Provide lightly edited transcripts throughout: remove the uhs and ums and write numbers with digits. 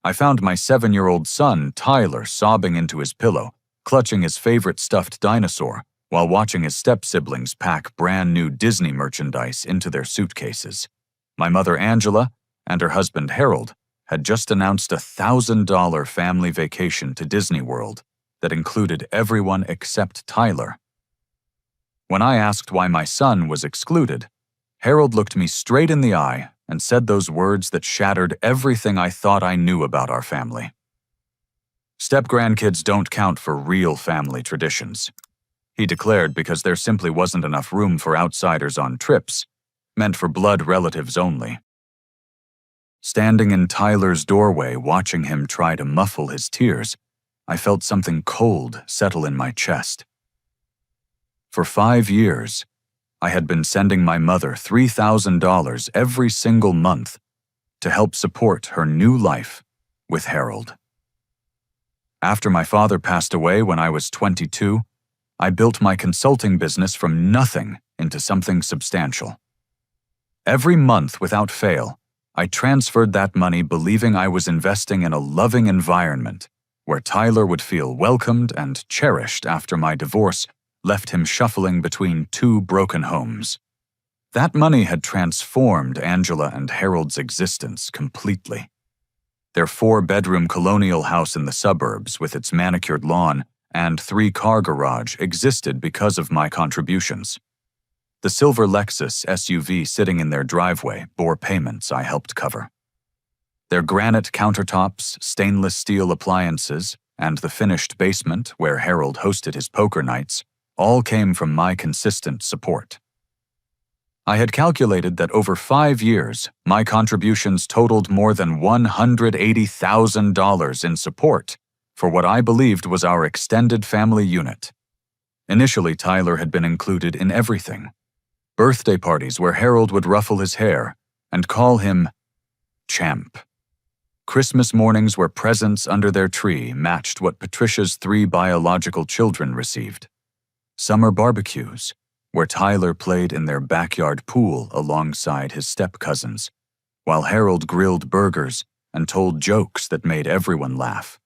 I found my 7-year-old son, Tyler, sobbing into his pillow, clutching his favorite stuffed dinosaur, while watching his step-siblings pack brand-new Disney merchandise into their suitcases. My mother, Angela, and her husband, Harold, had just announced a $1,000 family vacation to Disney World that included everyone except Tyler. When I asked why my son was excluded, Harold looked me straight in the eye and said those words that shattered everything I thought I knew about our family. Step-grandkids don't count for real family traditions, he declared, because there simply wasn't enough room for outsiders on trips, meant for blood relatives only. Standing in Tyler's doorway, watching him try to muffle his tears, I felt something cold settle in my chest. For 5 years, I had been sending my mother $3,000 every single month to help support her new life with Harold. After my father passed away when I was 22, I built my consulting business from nothing into something substantial. Every month, without fail, I transferred that money believing I was investing in a loving environment where Tyler would feel welcomed and cherished after my divorce left him shuffling between 2 broken homes. That money had transformed Angela and Harold's existence completely. Their 4-bedroom colonial house in the suburbs with its manicured lawn and 3-car garage existed because of my contributions. The silver Lexus SUV sitting in their driveway bore payments I helped cover. Their granite countertops, stainless steel appliances, and the finished basement where Harold hosted his poker nights all came from my consistent support. I had calculated that over 5 years, my contributions totaled more than $180,000 in support for what I believed was our extended family unit. Initially, Tyler had been included in everything. Birthday parties where Harold would ruffle his hair and call him Champ. Christmas mornings where presents under their tree matched what Patricia's 3 biological children received. Summer barbecues, where Tyler played in their backyard pool alongside his step-cousins, while Harold grilled burgers and told jokes that made everyone laugh.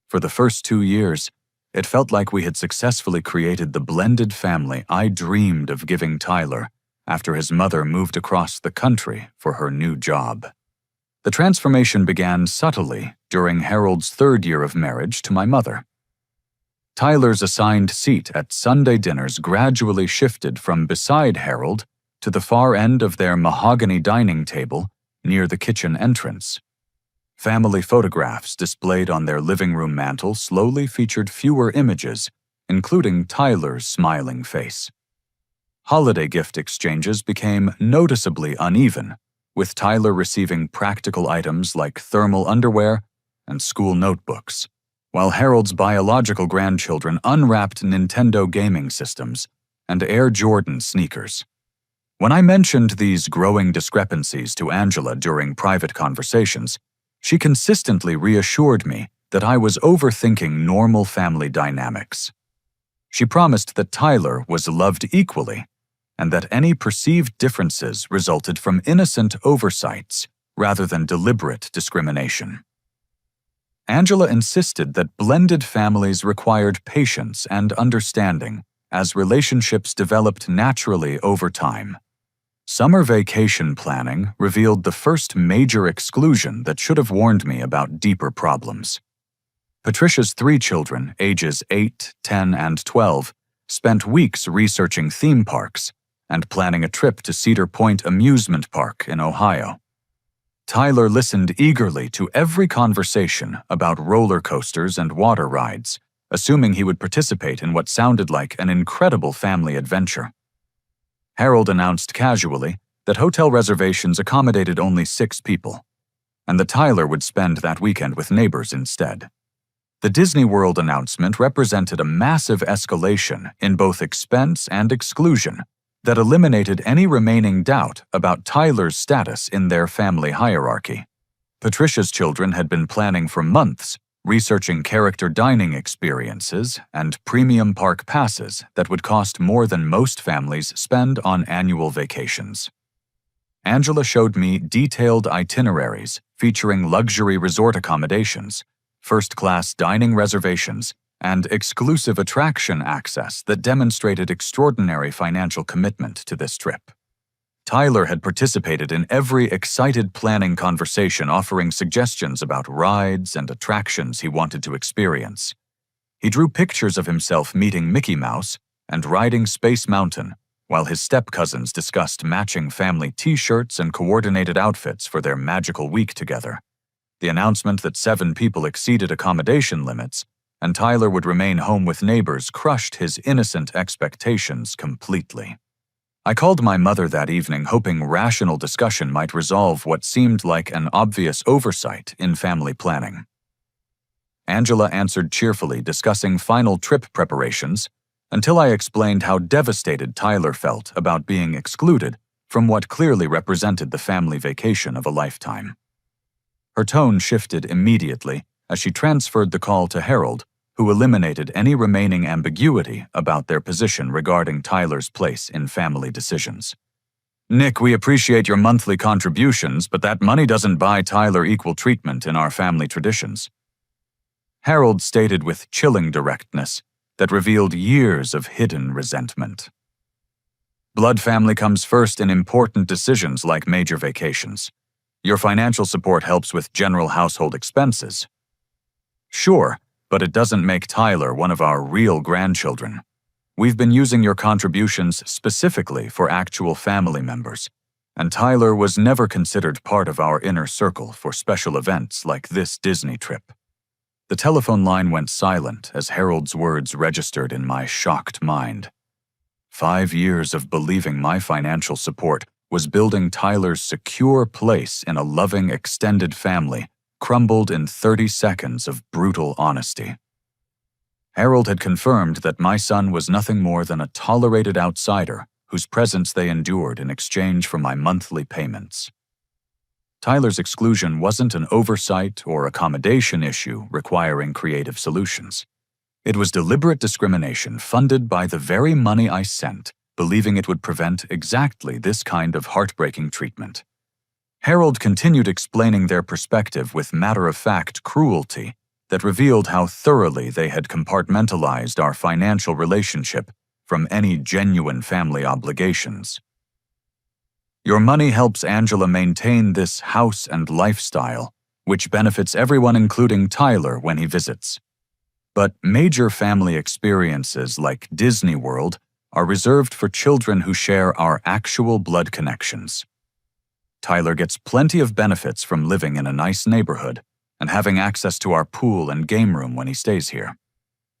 For the first 2 years, it felt like we had successfully created the blended family I dreamed of giving Tyler after his mother moved across the country for her new job. The transformation began subtly during Harold's 3rd year of marriage to my mother. Tyler's assigned seat at Sunday dinners gradually shifted from beside Harold to the far end of their mahogany dining table near the kitchen entrance. Family photographs displayed on their living room mantel slowly featured fewer images, including Tyler's smiling face. Holiday gift exchanges became noticeably uneven, with Tyler receiving practical items like thermal underwear and school notebooks, while Harold's biological grandchildren unwrapped Nintendo gaming systems and Air Jordan sneakers. When I mentioned these growing discrepancies to Angela during private conversations, she consistently reassured me that I was overthinking normal family dynamics. She promised that Tyler was loved equally and that any perceived differences resulted from innocent oversights rather than deliberate discrimination. Angela insisted that blended families required patience and understanding as relationships developed naturally over time. Summer vacation planning revealed the first major exclusion that should have warned me about deeper problems. Patricia's 3 children, ages 8, 10, and 12, spent weeks researching theme parks and planning a trip to Cedar Point Amusement Park in Ohio. Tyler listened eagerly to every conversation about roller coasters and water rides, assuming he would participate in what sounded like an incredible family adventure. Harold announced casually that hotel reservations accommodated only 6 people, and that Tyler would spend that weekend with neighbors instead. The Disney World announcement represented a massive escalation in both expense and exclusion that eliminated any remaining doubt about Tyler's status in their family hierarchy. Patricia's children had been planning for months, researching character dining experiences and premium park passes that would cost more than most families spend on annual vacations. Angela showed me detailed itineraries featuring luxury resort accommodations, first-class dining reservations, and exclusive attraction access that demonstrated extraordinary financial commitment to this trip. Tyler had participated in every excited planning conversation, offering suggestions about rides and attractions he wanted to experience. He drew pictures of himself meeting Mickey Mouse and riding Space Mountain, while his step-cousins discussed matching family t-shirts and coordinated outfits for their magical week together. The announcement that 7 people exceeded accommodation limits and Tyler would remain home with neighbors crushed his innocent expectations completely. I called my mother that evening, hoping rational discussion might resolve what seemed like an obvious oversight in family planning. Angela answered cheerfully, discussing final trip preparations, until I explained how devastated Tyler felt about being excluded from what clearly represented the family vacation of a lifetime. Her tone shifted immediately as she transferred the call to Harold, who eliminated any remaining ambiguity about their position regarding Tyler's place in family decisions. "Nick, we appreciate your monthly contributions, but that money doesn't buy Tyler equal treatment in our family traditions." Harold stated with chilling directness that revealed years of hidden resentment. "Blood family comes first in important decisions like major vacations. Your financial support helps with general household expenses." "Sure, but it doesn't make Tyler one of our real grandchildren. We've been using your contributions specifically for actual family members, and Tyler was never considered part of our inner circle for special events like this Disney trip." The telephone line went silent as Harold's words registered in my shocked mind. 5 years of believing my financial support was building Tyler's secure place in a loving extended family crumbled in 30 seconds of brutal honesty. Harold had confirmed that my son was nothing more than a tolerated outsider whose presence they endured in exchange for my monthly payments. Tyler's exclusion wasn't an oversight or accommodation issue requiring creative solutions. It was deliberate discrimination funded by the very money I sent, believing it would prevent exactly this kind of heartbreaking treatment. Harold continued explaining their perspective with matter-of-fact cruelty that revealed how thoroughly they had compartmentalized our financial relationship from any genuine family obligations. "Your money helps Angela maintain this house and lifestyle, which benefits everyone including Tyler when he visits. But major family experiences like Disney World are reserved for children who share our actual blood connections. Tyler gets plenty of benefits from living in a nice neighborhood and having access to our pool and game room when he stays here."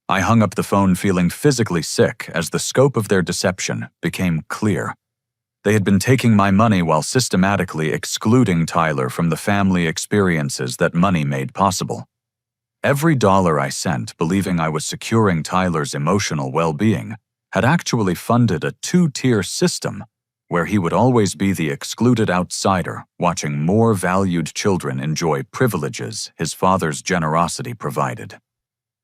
I hung up the phone feeling physically sick as the scope of their deception became clear. They had been taking my money while systematically excluding Tyler from the family experiences that money made possible. Every dollar I sent, believing I was securing Tyler's emotional well-being, had actually funded a 2-tier system where he would always be the excluded outsider, watching more valued children enjoy privileges his father's generosity provided.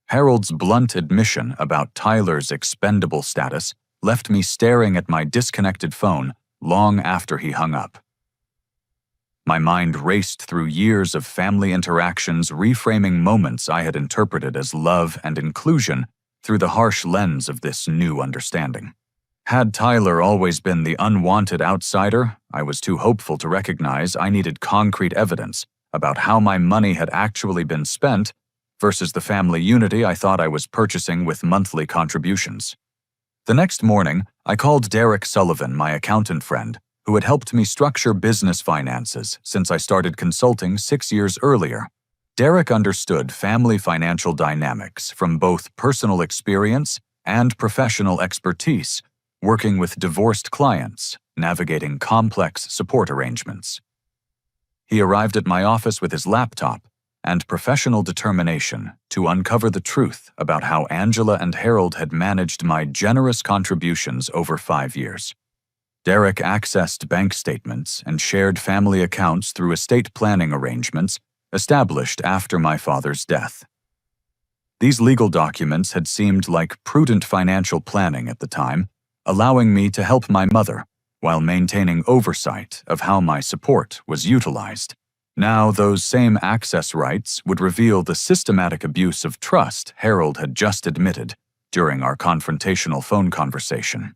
Harold's blunt admission about Tyler's expendable status left me staring at my disconnected phone long after he hung up. My mind raced through years of family interactions, reframing moments I had interpreted as love and inclusion through the harsh lens of this new understanding. Had Tyler always been the unwanted outsider, I was too hopeful to recognize I needed concrete evidence about how my money had actually been spent versus the family unity I thought I was purchasing with monthly contributions. The next morning, I called Derek Sullivan, my accountant friend, who had helped me structure business finances since I started consulting 6 years earlier. Derek understood family financial dynamics from both personal experience and professional expertise, working with divorced clients, navigating complex support arrangements. He arrived at my office with his laptop and professional determination to uncover the truth about how Angela and Harold had managed my generous contributions over 5 years. Derek accessed bank statements and shared family accounts through estate planning arrangements established after my father's death. These legal documents had seemed like prudent financial planning at the time, allowing me to help my mother while maintaining oversight of how my support was utilized. Now, those same access rights would reveal the systematic abuse of trust Harold had just admitted during our confrontational phone conversation.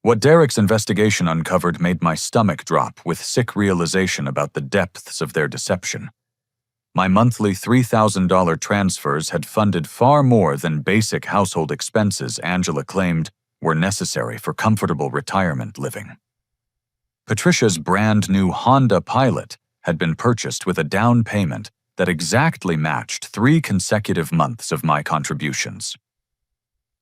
What Derek's investigation uncovered made my stomach drop with sick realization about the depths of their deception. My monthly $3,000 transfers had funded far more than basic household expenses Angela claimed were necessary for comfortable retirement living. Patricia's brand new Honda Pilot had been purchased with a down payment that exactly matched 3 consecutive months of my contributions.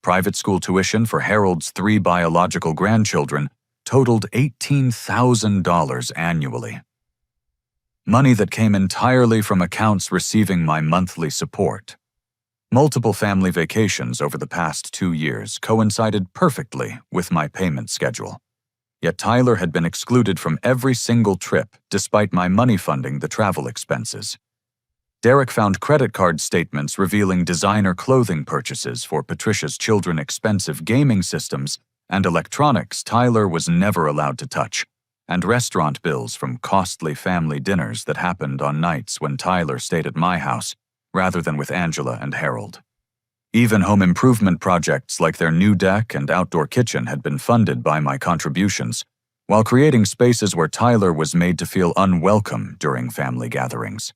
Private school tuition for Harold's 3 biological grandchildren totaled $18,000 annually. Money that came entirely from accounts receiving my monthly support. Multiple family vacations over the past 2 years coincided perfectly with my payment schedule. Yet Tyler had been excluded from every single trip despite my money funding the travel expenses. Derek found credit card statements revealing designer clothing purchases for Patricia's children, expensive gaming systems, and electronics Tyler was never allowed to touch, and restaurant bills from costly family dinners that happened on nights when Tyler stayed at my house rather than with Angela and Harold. Even home improvement projects like their new deck and outdoor kitchen had been funded by my contributions, while creating spaces where Tyler was made to feel unwelcome during family gatherings.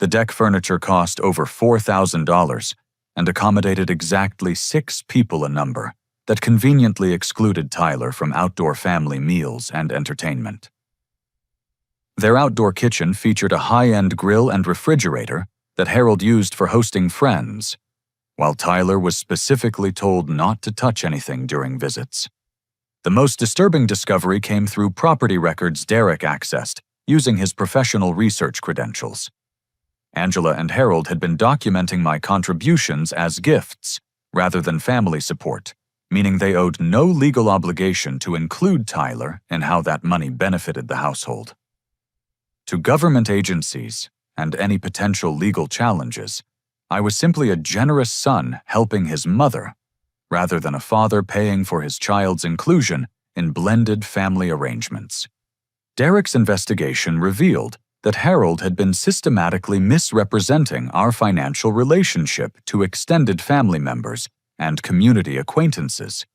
The deck furniture cost over $4,000 and accommodated exactly 6 people a number that conveniently excluded Tyler from outdoor family meals and entertainment. Their outdoor kitchen featured a high-end grill and refrigerator that Harold used for hosting friends, while Tyler was specifically told not to touch anything during visits. The most disturbing discovery came through property records Derek accessed using his professional research credentials. Angela and Harold had been documenting my contributions as gifts rather than family support, meaning they owed no legal obligation to include Tyler in how that money benefited the household. To government agencies and any potential legal challenges, I was simply a generous son helping his mother, rather than a father paying for his child's inclusion in blended family arrangements. Derek's investigation revealed that Harold had been systematically misrepresenting our financial relationship to extended family members and community acquaintances.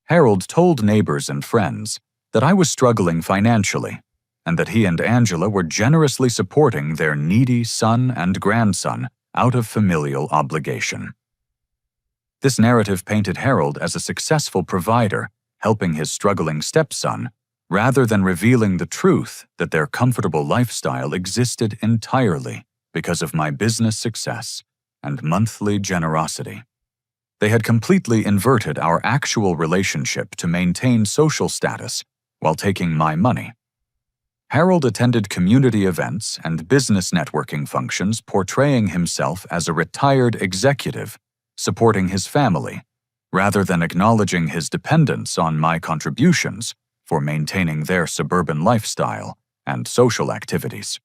Harold told neighbors and friends that I was struggling financially and that he and Angela were generously supporting their needy son and grandson out of familial obligation. This narrative painted Harold as a successful provider, helping his struggling stepson, rather than revealing the truth that their comfortable lifestyle existed entirely because of my business success and monthly generosity. They had completely inverted our actual relationship to maintain social status while taking my money. Harold attended community events and business networking functions portraying himself as a retired executive supporting his family, rather than acknowledging his dependence on my contributions for maintaining their suburban lifestyle and social activities.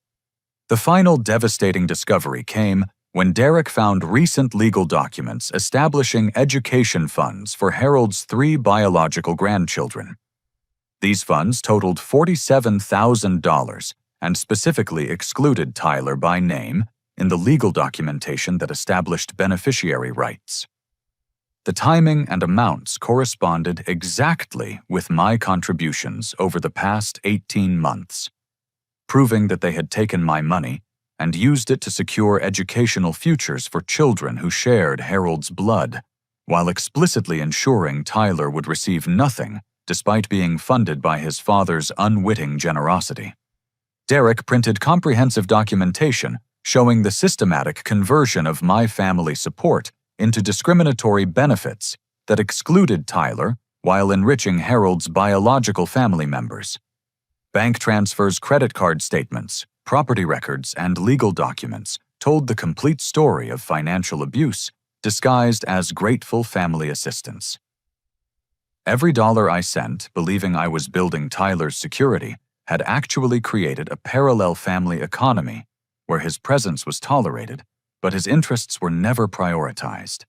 The final devastating discovery came when Derek found recent legal documents establishing education funds for Harold's 3 biological grandchildren. These funds totaled $47,000 and specifically excluded Tyler by name in the legal documentation that established beneficiary rights. The timing and amounts corresponded exactly with my contributions over the past 18 months, proving that they had taken my money and used it to secure educational futures for children who shared Harold's blood, while explicitly ensuring Tyler would receive nothing despite being funded by his father's unwitting generosity. Derek printed comprehensive documentation showing the systematic conversion of my family support into discriminatory benefits that excluded Tyler while enriching Harold's biological family members. Bank transfers, credit card statements, property records, and legal documents told the complete story of financial abuse disguised as grateful family assistance. Every dollar I sent, believing I was building Tyler's security, had actually created a parallel family economy where his presence was tolerated, but his interests were never prioritized.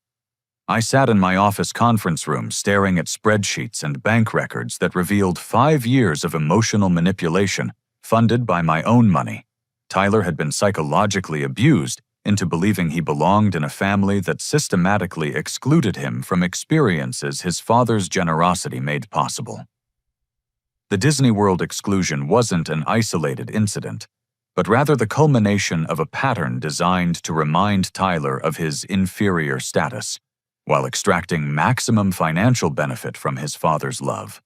I sat in my office conference room staring at spreadsheets and bank records that revealed 5 years of emotional manipulation funded by my own money. Tyler had been psychologically abused into believing he belonged in a family that systematically excluded him from experiences his father's generosity made possible. The Disney World exclusion wasn't an isolated incident, but rather the culmination of a pattern designed to remind Tyler of his inferior status, while extracting maximum financial benefit from his father's love.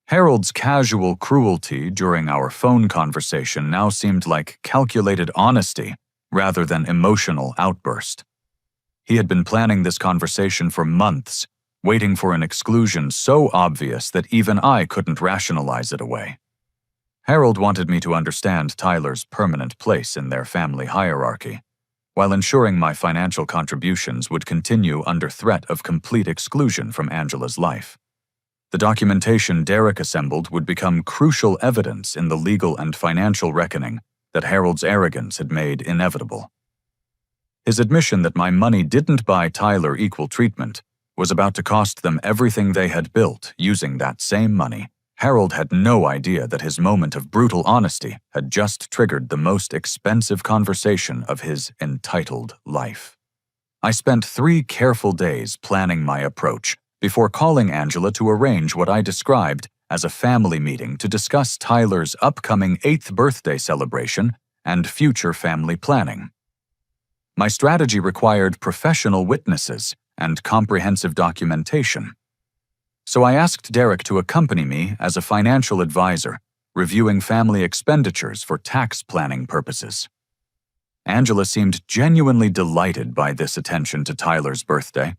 Harold's casual cruelty during our phone conversation now seemed like calculated honesty rather than emotional outburst. He had been planning this conversation for months, waiting for an exclusion so obvious that even I couldn't rationalize it away. Harold wanted me to understand Tyler's permanent place in their family hierarchy, while ensuring my financial contributions would continue under threat of complete exclusion from Angela's life. The documentation Derek assembled would become crucial evidence in the legal and financial reckoning that Harold's arrogance had made inevitable. His admission that my money didn't buy Tyler equal treatment was about to cost them everything they had built using that same money. Harold had no idea that his moment of brutal honesty had just triggered the most expensive conversation of his entitled life. I spent 3 careful days planning my approach before calling Angela to arrange what I described as a family meeting to discuss Tyler's upcoming 8th birthday celebration and future family planning. My strategy required professional witnesses and comprehensive documentation. So I asked Derek to accompany me as a financial advisor, reviewing family expenditures for tax planning purposes. Angela seemed genuinely delighted by this attention to Tyler's birthday,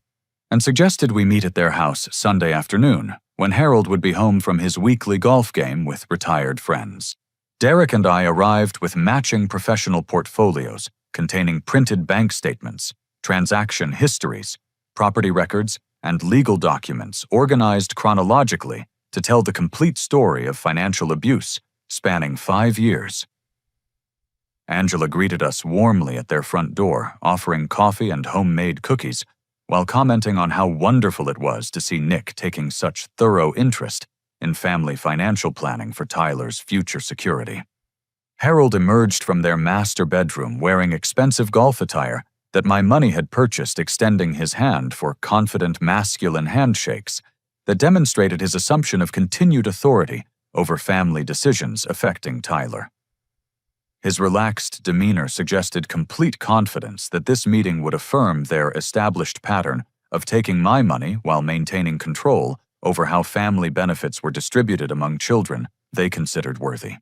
and suggested we meet at their house Sunday afternoon, when Harold would be home from his weekly golf game with retired friends. Derek and I arrived with matching professional portfolios containing printed bank statements, transaction histories, property records, and legal documents organized chronologically to tell the complete story of financial abuse spanning 5 years. Angela greeted us warmly at their front door, offering coffee and homemade cookies, while commenting on how wonderful it was to see Nick taking such thorough interest in family financial planning for Tyler's future security. Harold emerged from their master bedroom wearing expensive golf attire that my money had purchased, extending his hand for confident masculine handshakes that demonstrated his assumption of continued authority over family decisions affecting Tyler. His relaxed demeanor suggested complete confidence that this meeting would affirm their established pattern of taking my money while maintaining control over how family benefits were distributed among children they considered worthy.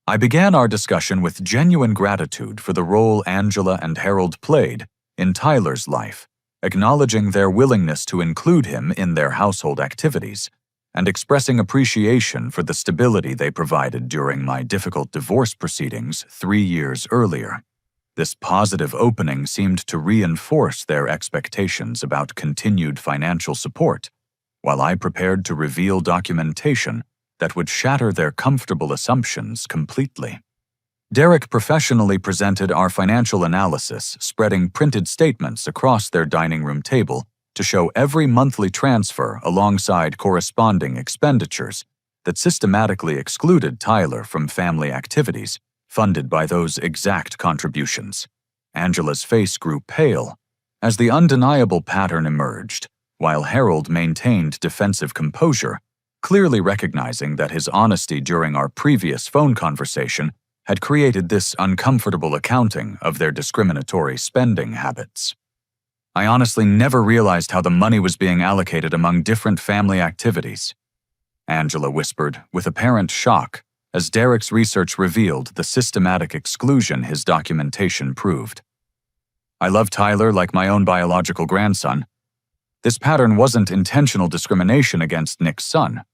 I began our discussion with genuine gratitude for the role Angela and Harold played in Tyler's life, acknowledging their willingness to include him in their household activities, and expressing appreciation for the stability they provided during my difficult divorce proceedings 3 years earlier. This positive opening seemed to reinforce their expectations about continued financial support, while I prepared to reveal documentation that would shatter their comfortable assumptions completely. Derek professionally presented our financial analysis, spreading printed statements across their dining room table to show every monthly transfer alongside corresponding expenditures that systematically excluded Tyler from family activities funded by those exact contributions. Angela's face grew pale as the undeniable pattern emerged, while Harold maintained defensive composure, clearly recognizing that his honesty during our previous phone conversation had created this uncomfortable accounting of their discriminatory spending habits. I honestly never realized how the money was being allocated among different family activities, Angela whispered with apparent shock as Derek's research revealed the systematic exclusion his documentation proved. I love Tyler like my own biological grandson. This pattern wasn't intentional discrimination against Nick's son.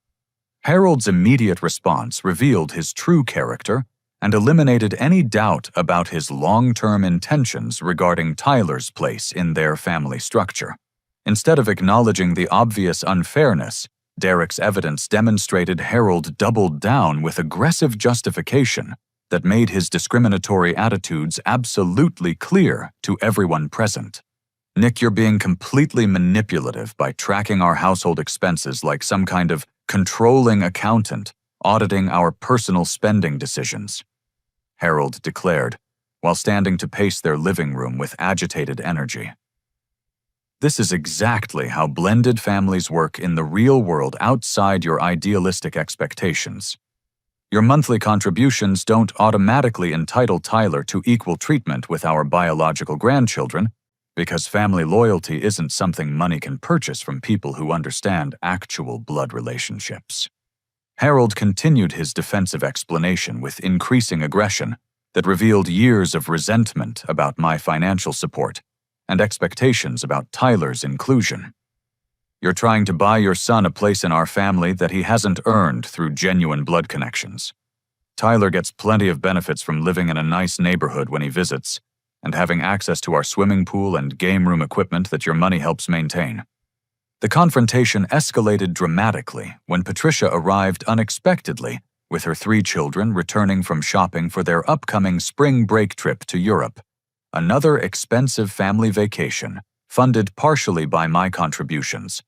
Harold's immediate response revealed his true character and eliminated any doubt about his long-term intentions regarding Tyler's place in their family structure. Instead of acknowledging the obvious unfairness, Derek's evidence demonstrated Harold doubled down with aggressive justification that made his discriminatory attitudes absolutely clear to everyone present. Nick, you're being completely manipulative by tracking our household expenses like some kind of controlling accountant, auditing our personal spending decisions," Harold declared, while standing to pace their living room with agitated energy. "This is exactly how blended families work in the real world outside your idealistic expectations. Your monthly contributions don't automatically entitle Tyler to equal treatment with our biological grandchildren, because family loyalty isn't something money can purchase from people who understand actual blood relationships." Harold continued his defensive explanation with increasing aggression that revealed years of resentment about my financial support and expectations about Tyler's inclusion. "You're trying to buy your son a place in our family that he hasn't earned through genuine blood connections. Tyler gets plenty of benefits from living in a nice neighborhood when he visits, and having access to our swimming pool and game room equipment that your money helps maintain." The confrontation escalated dramatically when Patricia arrived unexpectedly with her 3 children returning from shopping for their upcoming spring break trip to Europe, another expensive family vacation funded partially by my contributions,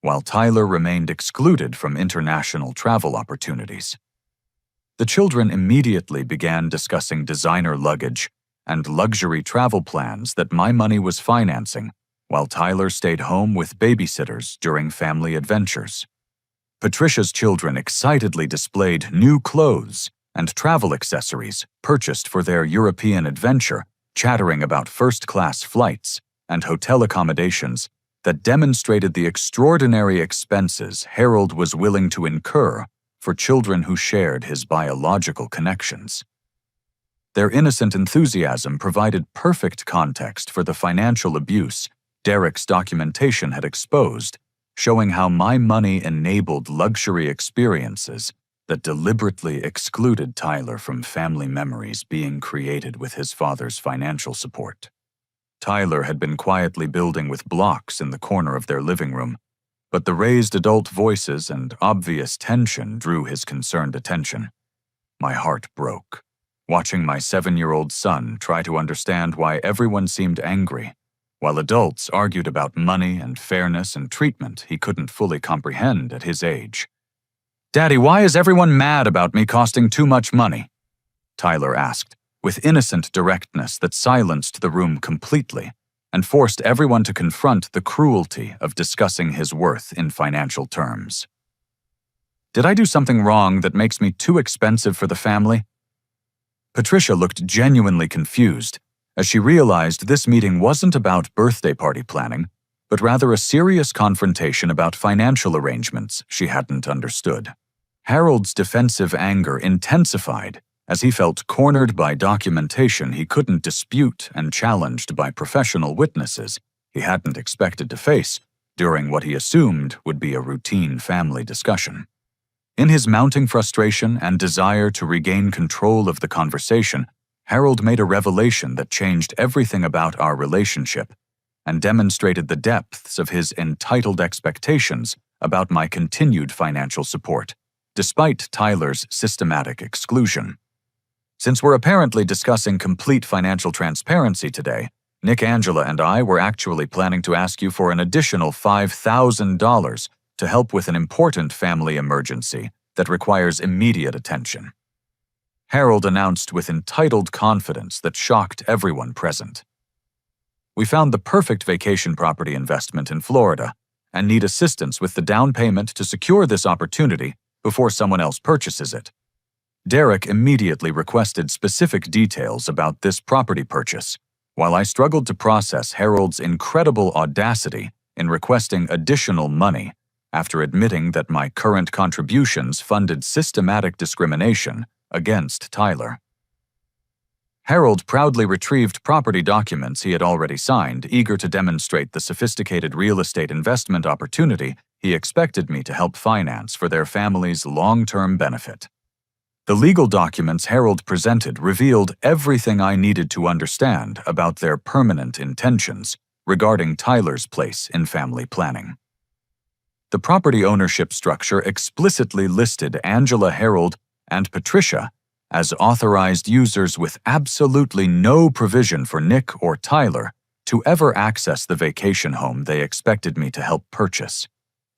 while Tyler remained excluded from international travel opportunities. The children immediately began discussing designer luggage and luxury travel plans that my money was financing, while Tyler stayed home with babysitters during family adventures. Patricia's children excitedly displayed new clothes and travel accessories purchased for their European adventure, chattering about first-class flights and hotel accommodations that demonstrated the extraordinary expenses Harold was willing to incur for children who shared his biological connections. Their innocent enthusiasm provided perfect context for the financial abuse Derek's documentation had exposed, showing how my money enabled luxury experiences that deliberately excluded Tyler from family memories being created with his father's financial support. Tyler had been quietly building with blocks in the corner of their living room, but the raised adult voices and obvious tension drew his concerned attention. My heart broke, watching my 7-year-old son try to understand why everyone seemed angry, while adults argued about money and fairness and treatment he couldn't fully comprehend at his age. "Daddy, why is everyone mad about me costing too much money?" Tyler asked, with innocent directness that silenced the room completely and forced everyone to confront the cruelty of discussing his worth in financial terms. "Did I do something wrong that makes me too expensive for the family?" Patricia looked genuinely confused as she realized this meeting wasn't about birthday party planning, but rather a serious confrontation about financial arrangements she hadn't understood. Harold's defensive anger intensified as he felt cornered by documentation he couldn't dispute and challenged by professional witnesses he hadn't expected to face during what he assumed would be a routine family discussion. In his mounting frustration and desire to regain control of the conversation, Harold made a revelation that changed everything about our relationship and demonstrated the depths of his entitled expectations about my continued financial support, despite Tyler's systematic exclusion. Since we're apparently discussing complete financial transparency today, Nick, Angela, and I were actually planning to ask you for an additional $5,000 to help with an important family emergency that requires immediate attention," Harold announced with entitled confidence that shocked everyone present. "We found the perfect vacation property investment in Florida and need assistance with the down payment to secure this opportunity before someone else purchases it." Derek immediately requested specific details about this property purchase, while I struggled to process Harold's incredible audacity in requesting additional money after admitting that my current contributions funded systematic discrimination against Tyler. Harold proudly retrieved property documents he had already signed, eager to demonstrate the sophisticated real estate investment opportunity he expected me to help finance for their family's long-term benefit. The legal documents Harold presented revealed everything I needed to understand about their permanent intentions regarding Tyler's place in family planning. The property ownership structure explicitly listed Angela, Harold, and Patricia as authorized users with absolutely no provision for Nick or Tyler to ever access the vacation home they expected me to help purchase.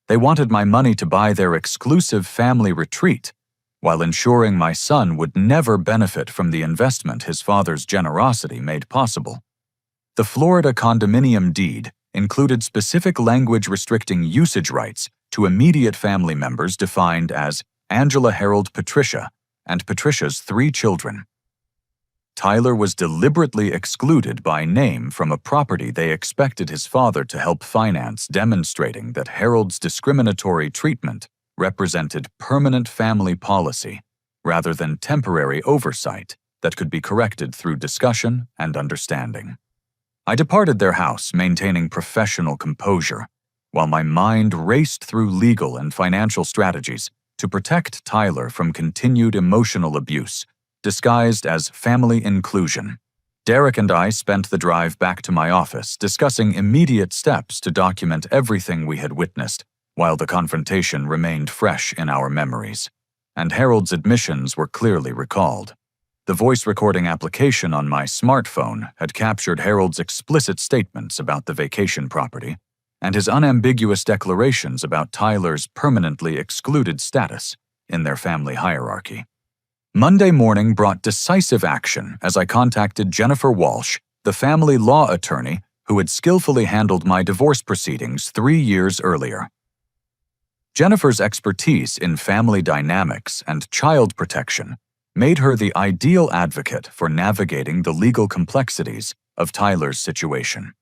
They wanted my money to buy their exclusive family retreat, while ensuring my son would never benefit from the investment his father's generosity made possible. The Florida condominium deed included specific language restricting usage rights to immediate family members defined as Angela, Harold, Patricia, and Patricia's 3 children. Tyler was deliberately excluded by name from a property they expected his father to help finance, demonstrating that Harold's discriminatory treatment represented permanent family policy rather than temporary oversight that could be corrected through discussion and understanding. I departed their house maintaining professional composure, while my mind raced through legal and financial strategies to protect Tyler from continued emotional abuse, disguised as family inclusion. Derek and I spent the drive back to my office discussing immediate steps to document everything we had witnessed, while the confrontation remained fresh in our memories, and Harold's admissions were clearly recalled. The voice recording application on my smartphone had captured Harold's explicit statements about the vacation property and his unambiguous declarations about Tyler's permanently excluded status in their family hierarchy. Monday morning brought decisive action as I contacted Jennifer Walsh, the family law attorney who had skillfully handled my divorce proceedings 3 years earlier. Jennifer's expertise in family dynamics and child protection made her the ideal advocate for navigating the legal complexities of Tyler's situation.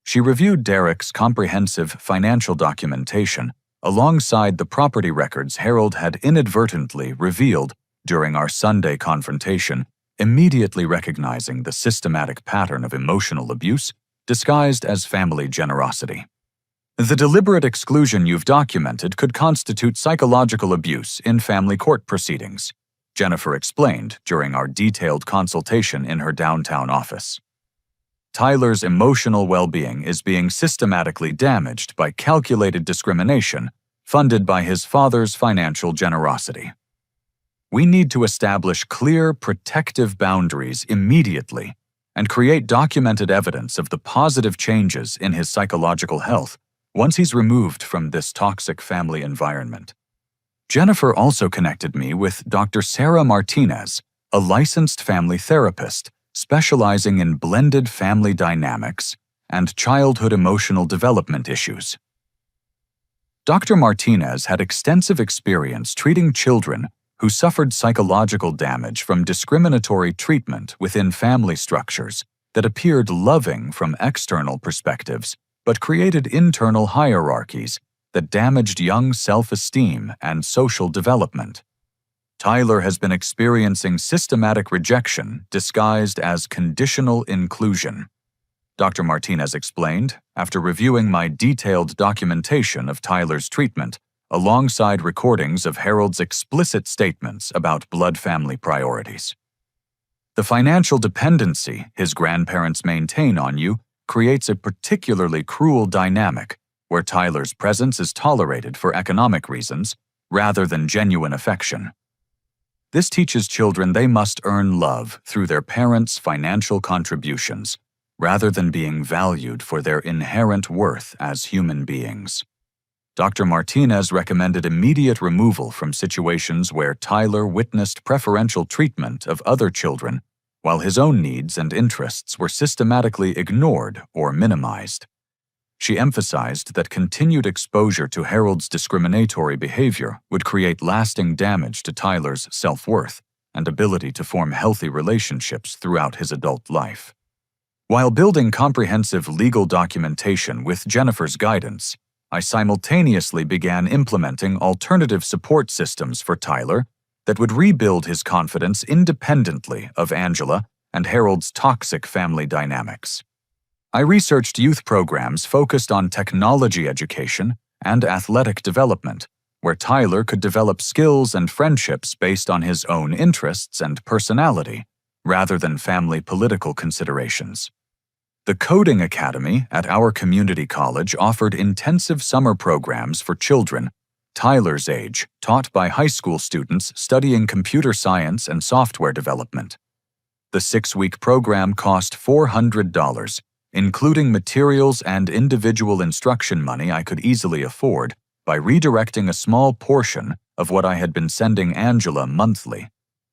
She reviewed Derek's comprehensive financial documentation alongside the property records Harold had inadvertently revealed during our Sunday confrontation, immediately recognizing the systematic pattern of emotional abuse disguised as family generosity. The deliberate exclusion you've documented could constitute psychological abuse in family court proceedings, Jennifer explained during our detailed consultation in her downtown office. Tyler's emotional well-being is being systematically damaged by calculated discrimination funded by his father's financial generosity. We need to establish clear, protective boundaries immediately and create documented evidence of the positive changes in his psychological health once he's removed from this toxic family environment. Jennifer also connected me with Dr. Sarah Martinez, a licensed family therapist specializing in blended family dynamics and childhood emotional development issues. Dr. Martinez had extensive experience treating children who suffered psychological damage from discriminatory treatment within family structures that appeared loving from external perspectives but created internal hierarchies that damaged young self-esteem and social development. Tyler has been experiencing systematic rejection disguised as conditional inclusion, Dr. Martinez explained after reviewing my detailed documentation of Tyler's treatment alongside recordings of Harold's explicit statements about blood family priorities. The financial dependency his grandparents maintain on you creates a particularly cruel dynamic where Tyler's presence is tolerated for economic reasons rather than genuine affection. This teaches children they must earn love through their parents' financial contributions rather than being valued for their inherent worth as human beings. Dr. Martinez recommended immediate removal from situations where Tyler witnessed preferential treatment of other children while his own needs and interests were systematically ignored or minimized. She emphasized that continued exposure to Harold's discriminatory behavior would create lasting damage to Tyler's self-worth and ability to form healthy relationships throughout his adult life. While building comprehensive legal documentation with Jennifer's guidance, I simultaneously began implementing alternative support systems for Tyler that would rebuild his confidence independently of Angela and Harold's toxic family dynamics. I researched youth programs focused on technology education and athletic development, where Tyler could develop skills and friendships based on his own interests and personality, rather than family political considerations. The Coding Academy at our community college offered intensive summer programs for children Tyler's age, taught by high school students studying computer science and software development. The 6-week program cost $400, including materials and individual instruction money I could easily afford, by redirecting a small portion of what I had been sending Angela monthly.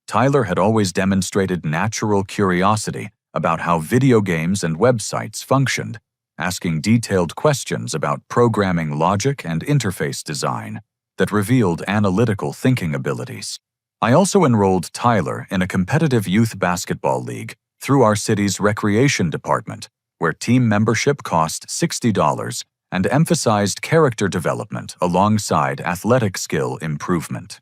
Tyler had always demonstrated natural curiosity about how video games and websites functioned, asking detailed questions about programming logic and interface design that revealed analytical thinking abilities. I also enrolled Tyler in a competitive youth basketball league through our city's recreation department, where team membership cost $60 and emphasized character development alongside athletic skill improvement.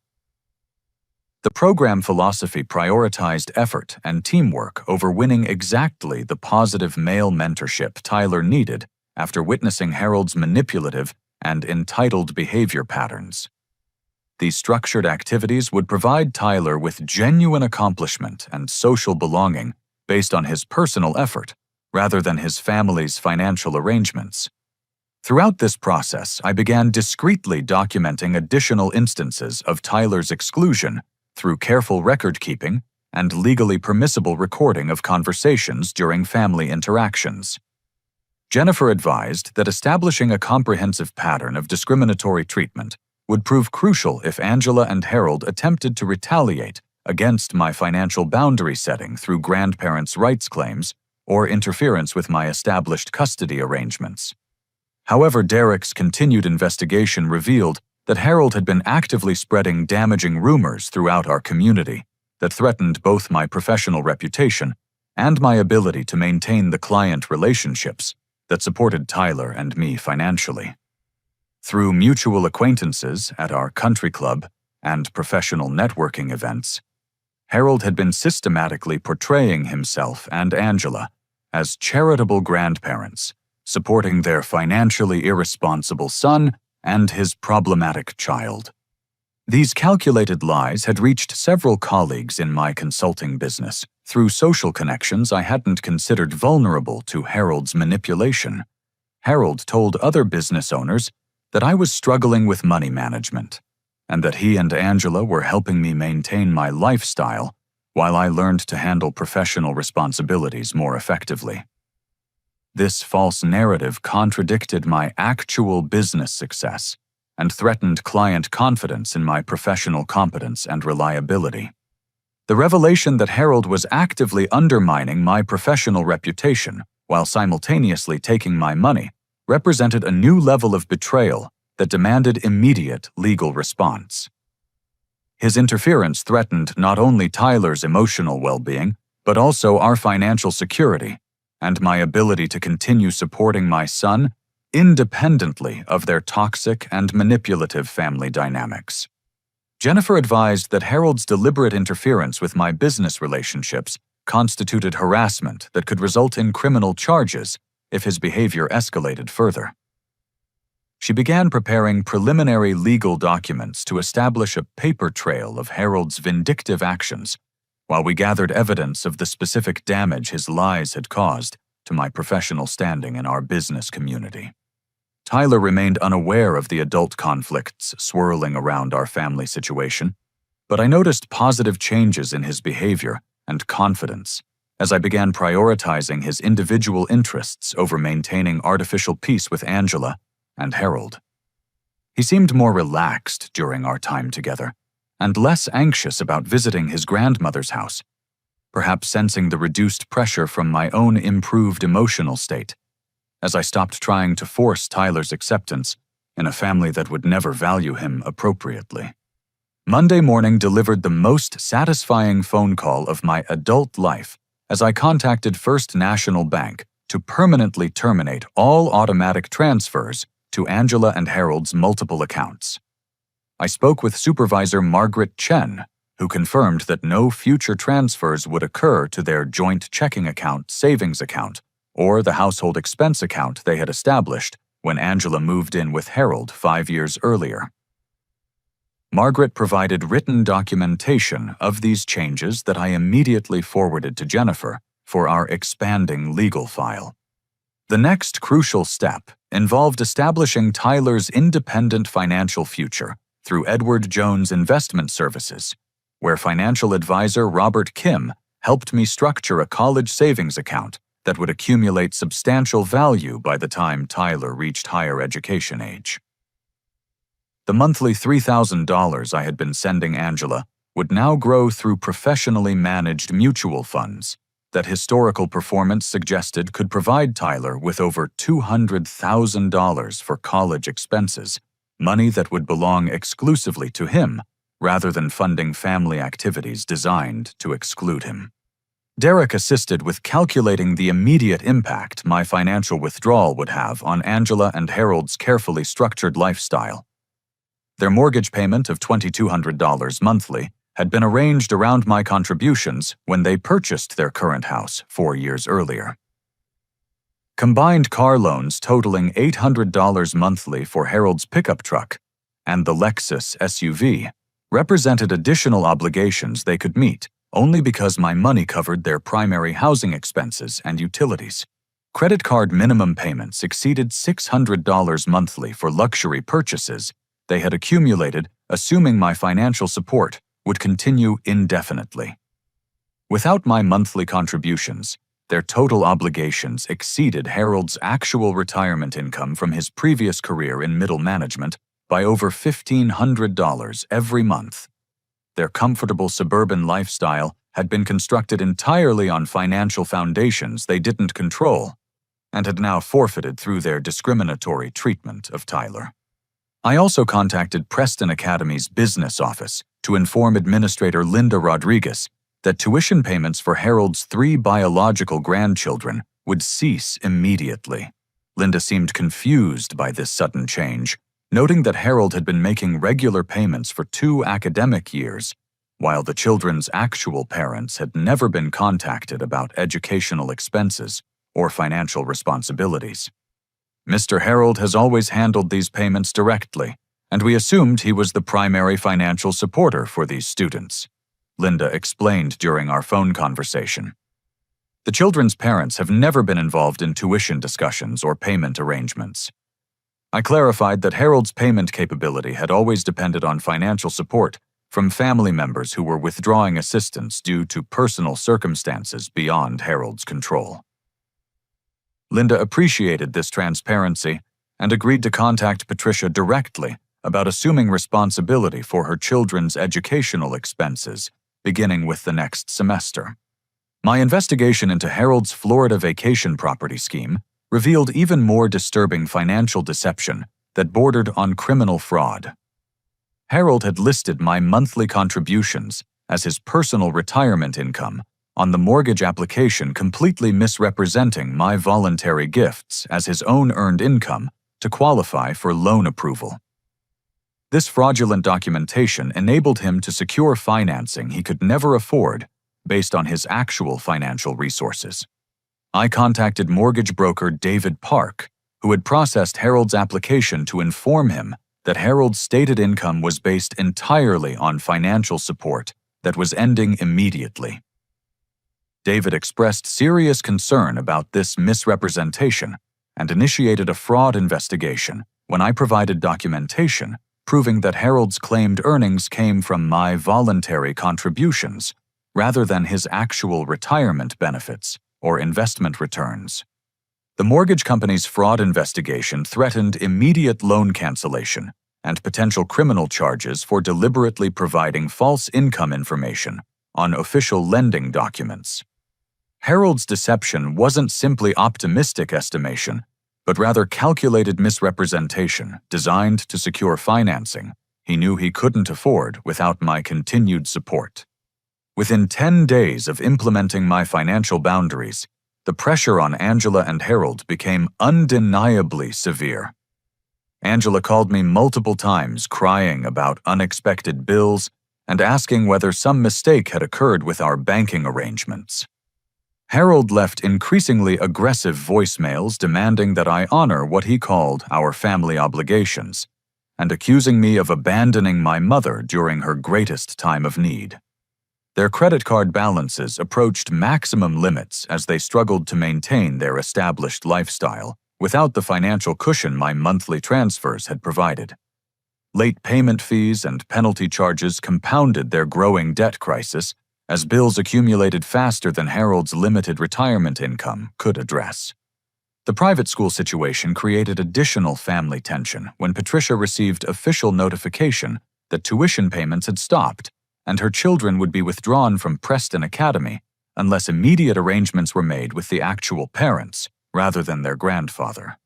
The program philosophy prioritized effort and teamwork over winning exactly the positive male mentorship Tyler needed after witnessing Harold's manipulative and entitled behavior patterns. These structured activities would provide Tyler with genuine accomplishment and social belonging based on his personal effort, rather than his family's financial arrangements. Throughout this process, I began discreetly documenting additional instances of Tyler's exclusion through careful record-keeping and legally permissible recording of conversations during family interactions. Jennifer advised that establishing a comprehensive pattern of discriminatory treatment would prove crucial if Angela and Harold attempted to retaliate against my financial boundary setting through grandparents' rights claims or interference with my established custody arrangements. However, Derek's continued investigation revealed that Harold had been actively spreading damaging rumors throughout our community that threatened both my professional reputation and my ability to maintain the client relationships that supported Tyler and me financially. Through mutual acquaintances at our country club and professional networking events, Harold had been systematically portraying himself and Angela as charitable grandparents, supporting their financially irresponsible son and his problematic child. These calculated lies had reached several colleagues in my consulting business through social connections I hadn't considered vulnerable to Harold's manipulation. Harold told other business owners that I was struggling with money management, and that he and Angela were helping me maintain my lifestyle while I learned to handle professional responsibilities more effectively. This false narrative contradicted my actual business success and threatened client confidence in my professional competence and reliability. The revelation that Harold was actively undermining my professional reputation while simultaneously taking my money represented a new level of betrayal that demanded immediate legal response. His interference threatened not only Tyler's emotional well-being, but also our financial security and my ability to continue supporting my son independently of their toxic and manipulative family dynamics. Jennifer advised that Harold's deliberate interference with my business relationships constituted harassment that could result in criminal charges if his behavior escalated further. She began preparing preliminary legal documents to establish a paper trail of Harold's vindictive actions, while we gathered evidence of the specific damage his lies had caused to my professional standing in our business community. Tyler remained unaware of the adult conflicts swirling around our family situation, but I noticed positive changes in his behavior and confidence as I began prioritizing his individual interests over maintaining artificial peace with Angela and Harold. He seemed more relaxed during our time together and less anxious about visiting his grandmother's house, perhaps sensing the reduced pressure from my own improved emotional state, as I stopped trying to force Tyler's acceptance in a family that would never value him appropriately. Monday morning delivered the most satisfying phone call of my adult life as I contacted First National Bank to permanently terminate all automatic transfers to Angela and Harold's multiple accounts. I spoke with Supervisor Margaret Chen, who confirmed that no future transfers would occur to their joint checking account savings account or the household expense account they had established when Angela moved in with Harold 5 years earlier. Margaret provided written documentation of these changes that I immediately forwarded to Jennifer for our expanding legal file. The next crucial step involved establishing Tyler's independent financial future through Edward Jones Investment Services, where financial advisor Robert Kim helped me structure a college savings account that would accumulate substantial value by the time Tyler reached higher education age. The monthly $3,000 I had been sending Angela would now grow through professionally managed mutual funds that historical performance suggested could provide Tyler with over $200,000 for college expenses, money that would belong exclusively to him rather than funding family activities designed to exclude him. Derek assisted with calculating the immediate impact my financial withdrawal would have on Angela and Harold's carefully structured lifestyle. Their mortgage payment of $2,200 monthly had been arranged around my contributions when they purchased their current house 4 years earlier. Combined car loans totaling $800 monthly for Harold's pickup truck and the Lexus SUV represented additional obligations they could meet only because my money covered their primary housing expenses and utilities. Credit card minimum payments exceeded $600 monthly for luxury purchases they had accumulated, assuming my financial support would continue indefinitely. Without my monthly contributions, their total obligations exceeded Harold's actual retirement income from his previous career in middle management by over $1,500 every month. Their comfortable suburban lifestyle had been constructed entirely on financial foundations they didn't control and had now forfeited through their discriminatory treatment of Tyler. I also contacted Preston Academy's business office to inform Administrator Linda Rodriguez that tuition payments for Harold's 3 biological grandchildren would cease immediately. Linda seemed confused by this sudden change, noting that Harold had been making regular payments for 2 academic years, while the children's actual parents had never been contacted about educational expenses or financial responsibilities. Mr. Harold has always handled these payments directly, and we assumed he was the primary financial supporter for these students, Linda explained during our phone conversation. The children's parents have never been involved in tuition discussions or payment arrangements. I clarified that Harold's payment capability had always depended on financial support from family members who were withdrawing assistance due to personal circumstances beyond Harold's control. Linda appreciated this transparency and agreed to contact Patricia directly about assuming responsibility for her children's educational expenses, beginning with the next semester. My investigation into Harold's Florida vacation property scheme revealed even more disturbing financial deception that bordered on criminal fraud. Harold had listed my monthly contributions as his personal retirement income on the mortgage application, completely misrepresenting my voluntary gifts as his own earned income to qualify for loan approval. This fraudulent documentation enabled him to secure financing he could never afford based on his actual financial resources. I contacted mortgage broker David Park, who had processed Harold's application, to inform him that Harold's stated income was based entirely on financial support that was ending immediately. David expressed serious concern about this misrepresentation and initiated a fraud investigation when I provided documentation proving that Harold's claimed earnings came from my voluntary contributions rather than his actual retirement benefits or investment returns. The mortgage company's fraud investigation threatened immediate loan cancellation and potential criminal charges for deliberately providing false income information on official lending documents. Harold's deception wasn't simply optimistic estimation, but rather calculated misrepresentation designed to secure financing he knew he couldn't afford without my continued support. Within 10 days of implementing my financial boundaries, the pressure on Angela and Harold became undeniably severe. Angela called me multiple times crying about unexpected bills and asking whether some mistake had occurred with our banking arrangements. Harold left increasingly aggressive voicemails demanding that I honor what he called our family obligations, and accusing me of abandoning my mother during her greatest time of need. Their credit card balances approached maximum limits as they struggled to maintain their established lifestyle without the financial cushion my monthly transfers had provided. Late payment fees and penalty charges compounded their growing debt crisis as bills accumulated faster than Harold's limited retirement income could address. The private school situation created additional family tension when Patricia received official notification that tuition payments had stopped and her children would be withdrawn from Preston Academy unless immediate arrangements were made with the actual parents rather than their grandfather.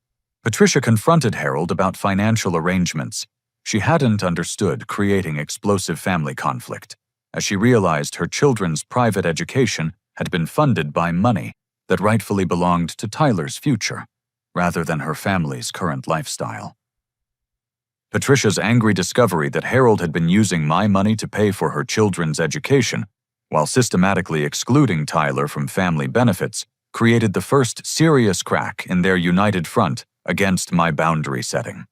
Patricia confronted Harold about financial arrangements. She hadn't understood creating explosive family conflict, as she realized her children's private education had been funded by money that rightfully belonged to Tyler's future, rather than her family's current lifestyle. Patricia's angry discovery that Harold had been using my money to pay for her children's education, while systematically excluding Tyler from family benefits, created the first serious crack in their united front against my boundary setting.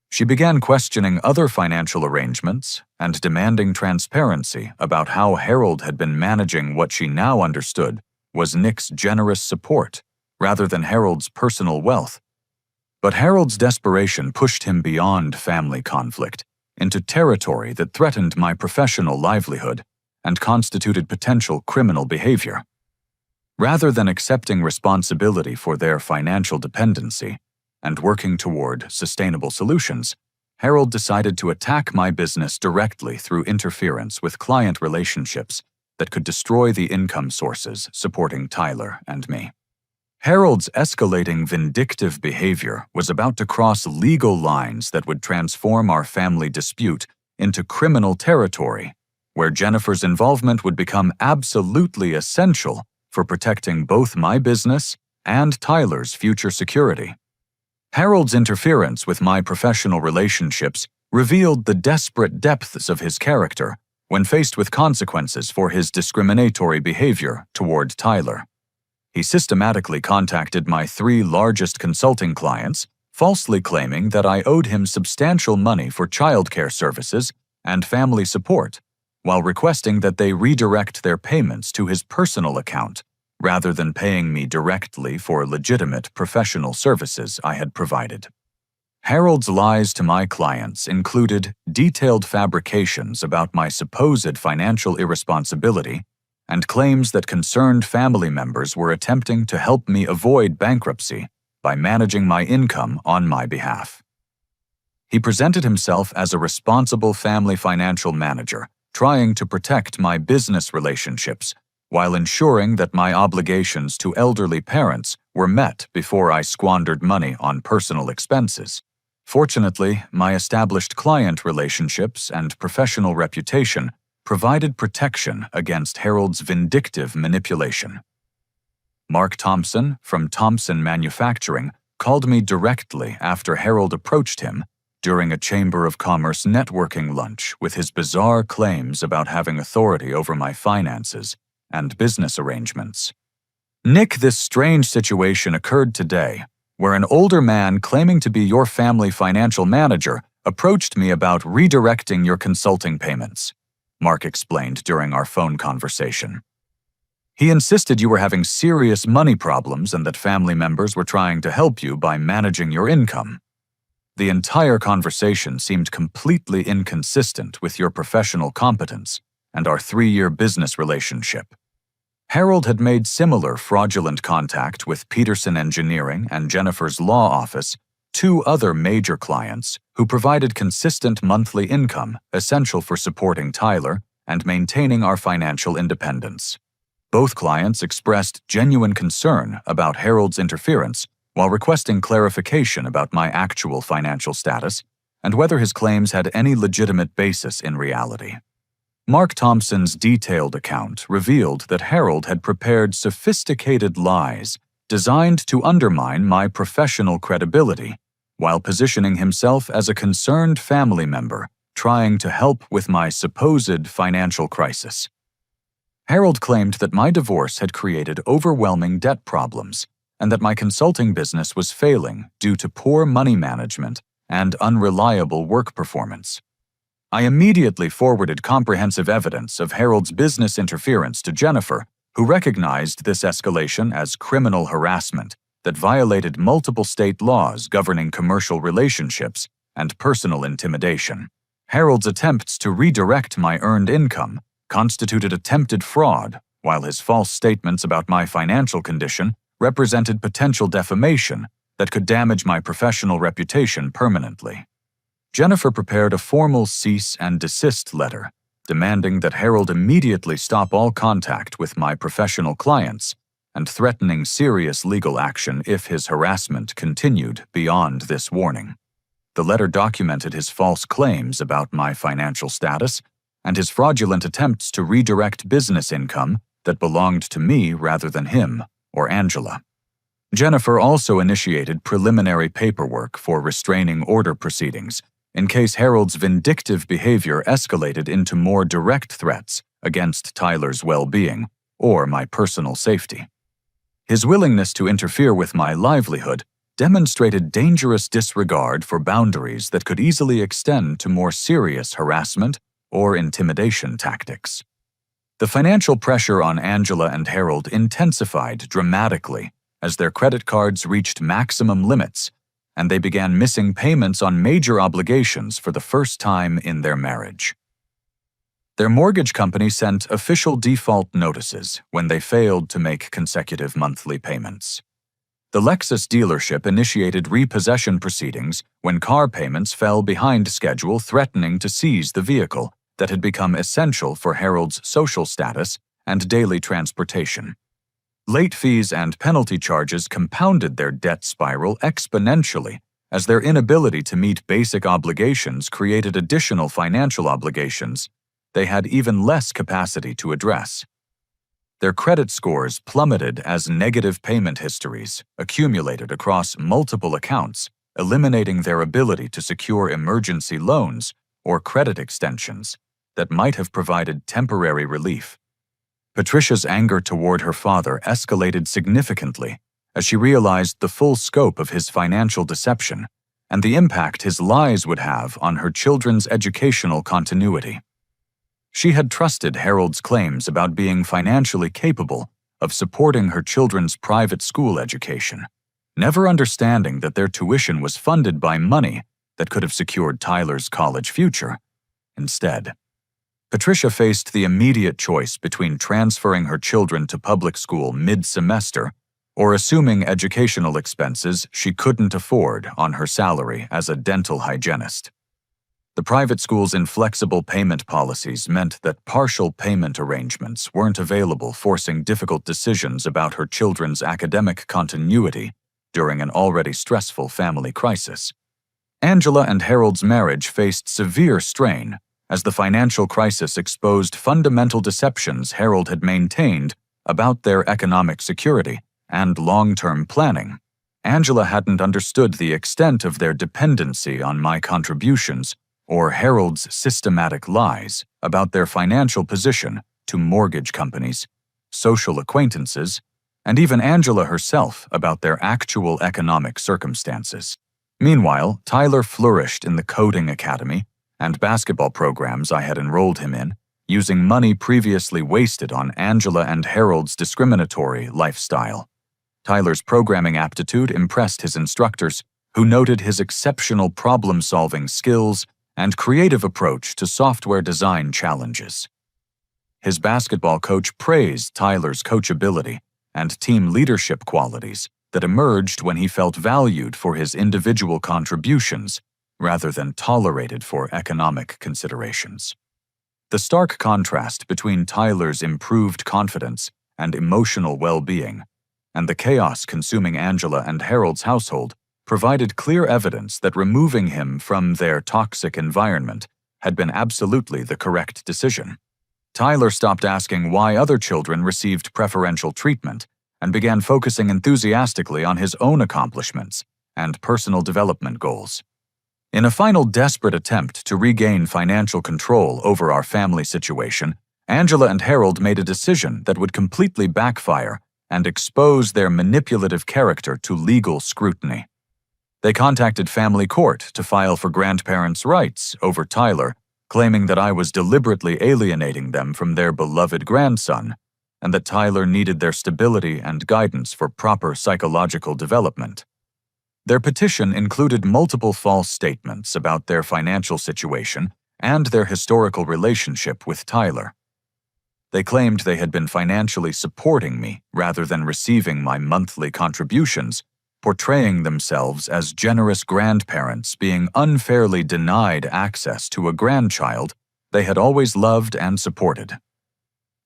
She began questioning other financial arrangements and demanding transparency about how Harold had been managing what she now understood was Nick's generous support rather than Harold's personal wealth. But Harold's desperation pushed him beyond family conflict into territory that threatened my professional livelihood and constituted potential criminal behavior. Rather than accepting responsibility for their financial dependency and working toward sustainable solutions, Harold decided to attack my business directly through interference with client relationships that could destroy the income sources supporting Tyler and me. Harold's escalating vindictive behavior was about to cross legal lines that would transform our family dispute into criminal territory, where Jennifer's involvement would become absolutely essential for protecting both my business and Tyler's future security. Harold's interference with my professional relationships revealed the desperate depths of his character when faced with consequences for his discriminatory behavior toward Tyler. He systematically contacted my 3 largest consulting clients, falsely claiming that I owed him substantial money for childcare services and family support, while requesting that they redirect their payments to his personal account rather than paying me directly for legitimate professional services I had provided. Harold's lies to my clients included detailed fabrications about my supposed financial irresponsibility and claims that concerned family members were attempting to help me avoid bankruptcy by managing my income on my behalf. He presented himself as a responsible family financial manager, trying to protect my business relationships while ensuring that my obligations to elderly parents were met before I squandered money on personal expenses. Fortunately, my established client relationships and professional reputation provided protection against Harold's vindictive manipulation. Mark Thompson from Thompson Manufacturing called me directly after Harold approached him during a Chamber of Commerce networking lunch with his bizarre claims about having authority over my finances and business arrangements. "Nick, this strange situation occurred today, where an older man claiming to be your family financial manager approached me about redirecting your consulting payments," Mark explained during our phone conversation. "He insisted you were having serious money problems and that family members were trying to help you by managing your income. The entire conversation seemed completely inconsistent with your professional competence and our 3-year business relationship." Harold had made similar fraudulent contact with Peterson Engineering and Jennifer's law office, 2 other major clients who provided consistent monthly income essential for supporting Tyler and maintaining our financial independence. Both clients expressed genuine concern about Harold's interference while requesting clarification about my actual financial status and whether his claims had any legitimate basis in reality. Mark Thompson's detailed account revealed that Harold had prepared sophisticated lies designed to undermine my professional credibility while positioning himself as a concerned family member trying to help with my supposed financial crisis. Harold claimed that my divorce had created overwhelming debt problems and that my consulting business was failing due to poor money management and unreliable work performance. I immediately forwarded comprehensive evidence of Harold's business interference to Jennifer, who recognized this escalation as criminal harassment that violated multiple state laws governing commercial relationships and personal intimidation. Harold's attempts to redirect my earned income constituted attempted fraud, while his false statements about my financial condition represented potential defamation that could damage my professional reputation permanently. Jennifer prepared a formal cease and desist letter, demanding that Harold immediately stop all contact with my professional clients and threatening serious legal action if his harassment continued beyond this warning. The letter documented his false claims about my financial status and his fraudulent attempts to redirect business income that belonged to me rather than him or Angela. Jennifer also initiated preliminary paperwork for restraining order proceedings in case Harold's vindictive behavior escalated into more direct threats against Tyler's well-being or my personal safety. His willingness to interfere with my livelihood demonstrated dangerous disregard for boundaries that could easily extend to more serious harassment or intimidation tactics. The financial pressure on Angela and Harold intensified dramatically as their credit cards reached maximum limits and they began missing payments on major obligations for the first time in their marriage. Their mortgage company sent official default notices when they failed to make consecutive monthly payments. The Lexus dealership initiated repossession proceedings when car payments fell behind schedule, threatening to seize the vehicle that had become essential for Harold's social status and daily transportation. Late fees and penalty charges compounded their debt spiral exponentially as their inability to meet basic obligations created additional financial obligations they had even less capacity to address. Their credit scores plummeted as negative payment histories accumulated across multiple accounts, eliminating their ability to secure emergency loans or credit extensions that might have provided temporary relief. Patricia's anger toward her father escalated significantly as she realized the full scope of his financial deception and the impact his lies would have on her children's educational continuity. She had trusted Harold's claims about being financially capable of supporting her children's private school education, never understanding that their tuition was funded by money that could have secured Tyler's college future. Instead, Patricia faced the immediate choice between transferring her children to public school mid-semester or assuming educational expenses she couldn't afford on her salary as a dental hygienist. The private school's inflexible payment policies meant that partial payment arrangements weren't available, forcing difficult decisions about her children's academic continuity during an already stressful family crisis. Angela and Harold's marriage faced severe strain as the financial crisis exposed fundamental deceptions Harold had maintained about their economic security and long-term planning. Angela hadn't understood the extent of their dependency on my contributions or Harold's systematic lies about their financial position to mortgage companies, social acquaintances, and even Angela herself about their actual economic circumstances. Meanwhile, Tyler flourished in the coding academy and basketball programs I had enrolled him in, using money previously wasted on Angela and Harold's discriminatory lifestyle. Tyler's programming aptitude impressed his instructors, who noted his exceptional problem-solving skills and creative approach to software design challenges. His basketball coach praised Tyler's coachability and team leadership qualities that emerged when he felt valued for his individual contributions rather than tolerated for economic considerations. The stark contrast between Tyler's improved confidence and emotional well-being and the chaos consuming Angela and Harold's household provided clear evidence that removing him from their toxic environment had been absolutely the correct decision. Tyler stopped asking why other children received preferential treatment and began focusing enthusiastically on his own accomplishments and personal development goals. In a final desperate attempt to regain financial control over our family situation, Angela and Harold made a decision that would completely backfire and expose their manipulative character to legal scrutiny. They contacted family court to file for grandparents' rights over Tyler, claiming that I was deliberately alienating them from their beloved grandson and that Tyler needed their stability and guidance for proper psychological development. Their petition included multiple false statements about their financial situation and their historical relationship with Tyler. They claimed they had been financially supporting me rather than receiving my monthly contributions, portraying themselves as generous grandparents being unfairly denied access to a grandchild they had always loved and supported.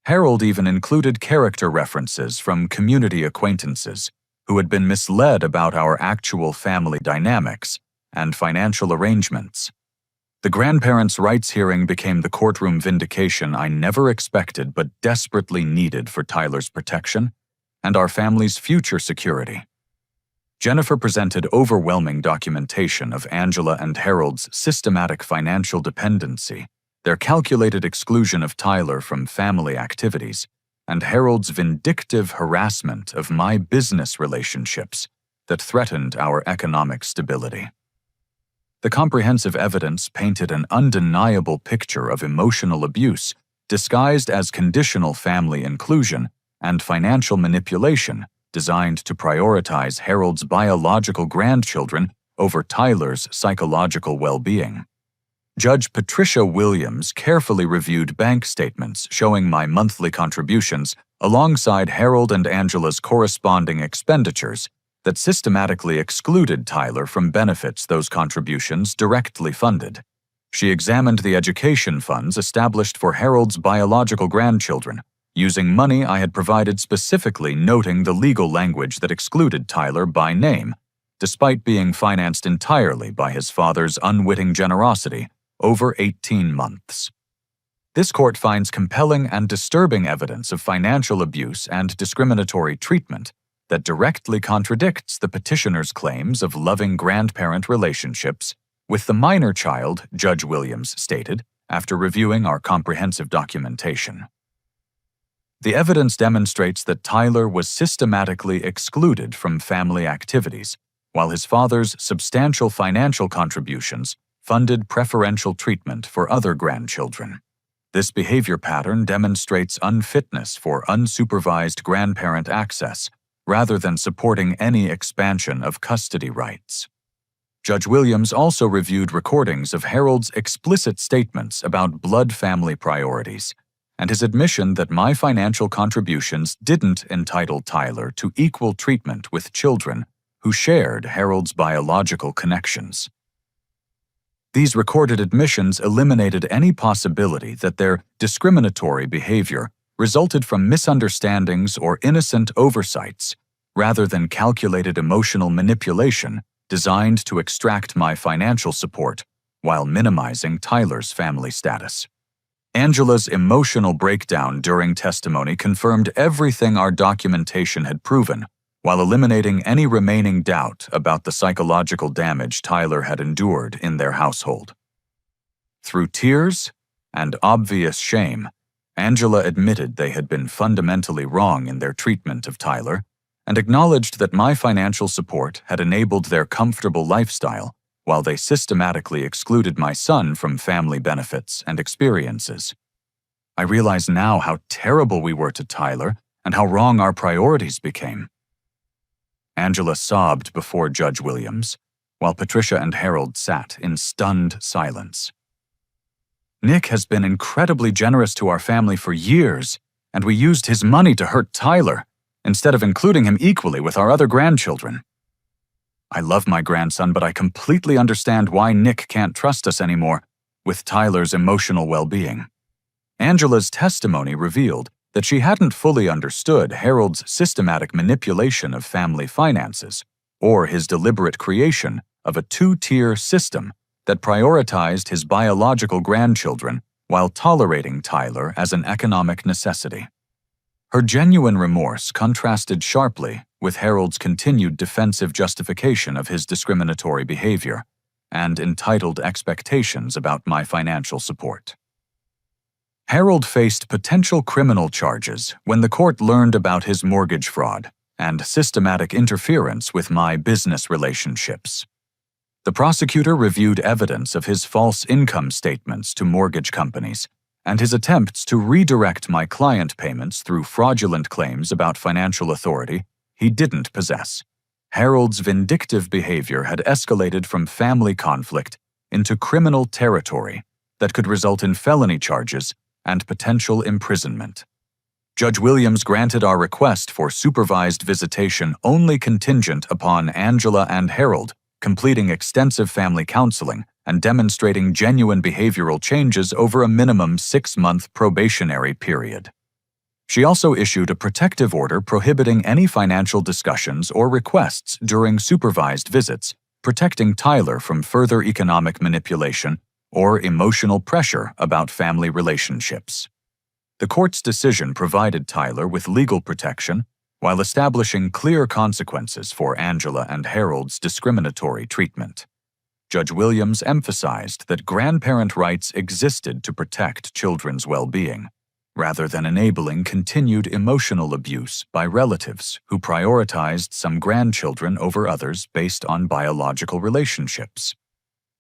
Harold even included character references from community acquaintances who had been misled about our actual family dynamics and financial arrangements. The grandparents' rights hearing became the courtroom vindication I never expected but desperately needed for Tyler's protection and our family's future security. Jennifer presented overwhelming documentation of Angela and Harold's systematic financial dependency, their calculated exclusion of Tyler from family activities, and Harold's vindictive harassment of my business relationships that threatened our economic stability. The comprehensive evidence painted an undeniable picture of emotional abuse disguised as conditional family inclusion and financial manipulation designed to prioritize Harold's biological grandchildren over Tyler's psychological well-being. Judge Patricia Williams carefully reviewed bank statements showing my monthly contributions alongside Harold and Angela's corresponding expenditures that systematically excluded Tyler from benefits those contributions directly funded. She examined the education funds established for Harold's biological grandchildren, using money I had provided specifically noting the legal language that excluded Tyler by name, despite being financed entirely by his father's unwitting generosity over 18 months. This court finds compelling and disturbing evidence of financial abuse and discriminatory treatment that directly contradicts the petitioner's claims of loving grandparent relationships with the minor child, Judge Williams stated, after reviewing our comprehensive documentation. The evidence demonstrates that Tyler was systematically excluded from family activities, while his father's substantial financial contributions funded preferential treatment for other grandchildren. This behavior pattern demonstrates unfitness for unsupervised grandparent access, rather than supporting any expansion of custody rights. Judge Williams also reviewed recordings of Harold's explicit statements about blood family priorities and his admission that my financial contributions didn't entitle Tyler to equal treatment with children who shared Harold's biological connections. These recorded admissions eliminated any possibility that their discriminatory behavior resulted from misunderstandings or innocent oversights, rather than calculated emotional manipulation designed to extract my financial support while minimizing Tyler's family status. Angela's emotional breakdown during testimony confirmed everything our documentation had proven, while eliminating any remaining doubt about the psychological damage Tyler had endured in their household. Through tears and obvious shame, Angela admitted they had been fundamentally wrong in their treatment of Tyler and acknowledged that my financial support had enabled their comfortable lifestyle while they systematically excluded my son from family benefits and experiences. I realize now how terrible we were to Tyler and how wrong our priorities became. Angela sobbed before Judge Williams, while Patricia and Harold sat in stunned silence. Nick has been incredibly generous to our family for years, and we used his money to hurt Tyler, instead of including him equally with our other grandchildren. I love my grandson, but I completely understand why Nick can't trust us anymore with Tyler's emotional well-being. Angela's testimony revealed that she hadn't fully understood Harold's systematic manipulation of family finances or his deliberate creation of a two-tier system that prioritized his biological grandchildren while tolerating Tyler as an economic necessity. Her genuine remorse contrasted sharply with Harold's continued defensive justification of his discriminatory behavior and entitled expectations about my financial support. Harold faced potential criminal charges when the court learned about his mortgage fraud and systematic interference with my business relationships. The prosecutor reviewed evidence of his false income statements to mortgage companies and his attempts to redirect my client payments through fraudulent claims about financial authority he didn't possess. Harold's vindictive behavior had escalated from family conflict into criminal territory that could result in felony charges and potential imprisonment. Judge Williams granted our request for supervised visitation only contingent upon Angela and Harold completing extensive family counseling and demonstrating genuine behavioral changes over a minimum 6-month probationary period. She also issued a protective order prohibiting any financial discussions or requests during supervised visits, protecting Tyler from further economic manipulation or emotional pressure about family relationships. The court's decision provided Tyler with legal protection while establishing clear consequences for Angela and Harold's discriminatory treatment. Judge Williams emphasized that grandparent rights existed to protect children's well-being, rather than enabling continued emotional abuse by relatives who prioritized some grandchildren over others based on biological relationships.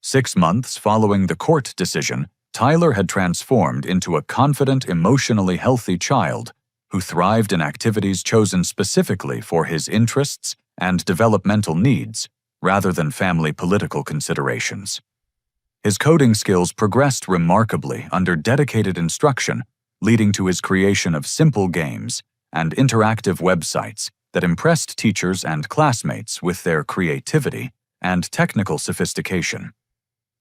6 months following the court decision, Tyler had transformed into a confident, emotionally healthy child who thrived in activities chosen specifically for his interests and developmental needs, rather than family political considerations. His coding skills progressed remarkably under dedicated instruction, leading to his creation of simple games and interactive websites that impressed teachers and classmates with their creativity and technical sophistication.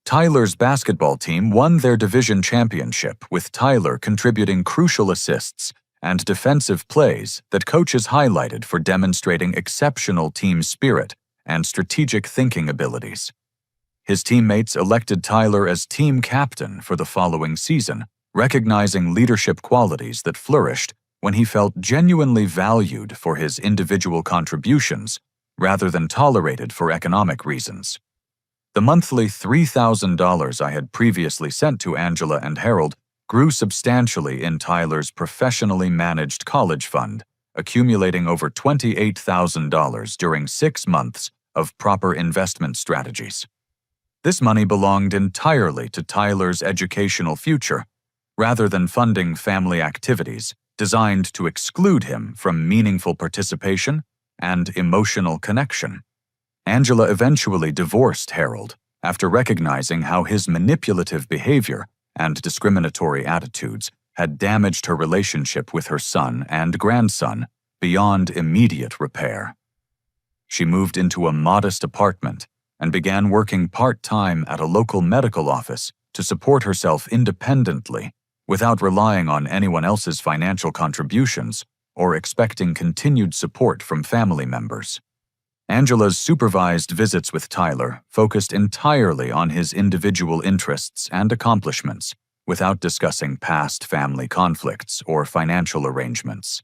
Tyler's basketball team won their division championship, with Tyler contributing crucial assists and defensive plays that coaches highlighted for demonstrating exceptional team spirit and strategic thinking abilities. His teammates elected Tyler as team captain for the following season, recognizing leadership qualities that flourished when he felt genuinely valued for his individual contributions rather than tolerated for economic reasons. The monthly $3,000 I had previously sent to Angela and Harold grew substantially in Tyler's professionally managed college fund, accumulating over $28,000 during 6 months of proper investment strategies. This money belonged entirely to Tyler's educational future, rather than funding family activities designed to exclude him from meaningful participation and emotional connection. Angela eventually divorced Harold after recognizing how his manipulative behavior and discriminatory attitudes had damaged her relationship with her son and grandson beyond immediate repair. She moved into a modest apartment and began working part-time at a local medical office to support herself independently without relying on anyone else's financial contributions or expecting continued support from family members. Angela's supervised visits with Tyler focused entirely on his individual interests and accomplishments, without discussing past family conflicts or financial arrangements.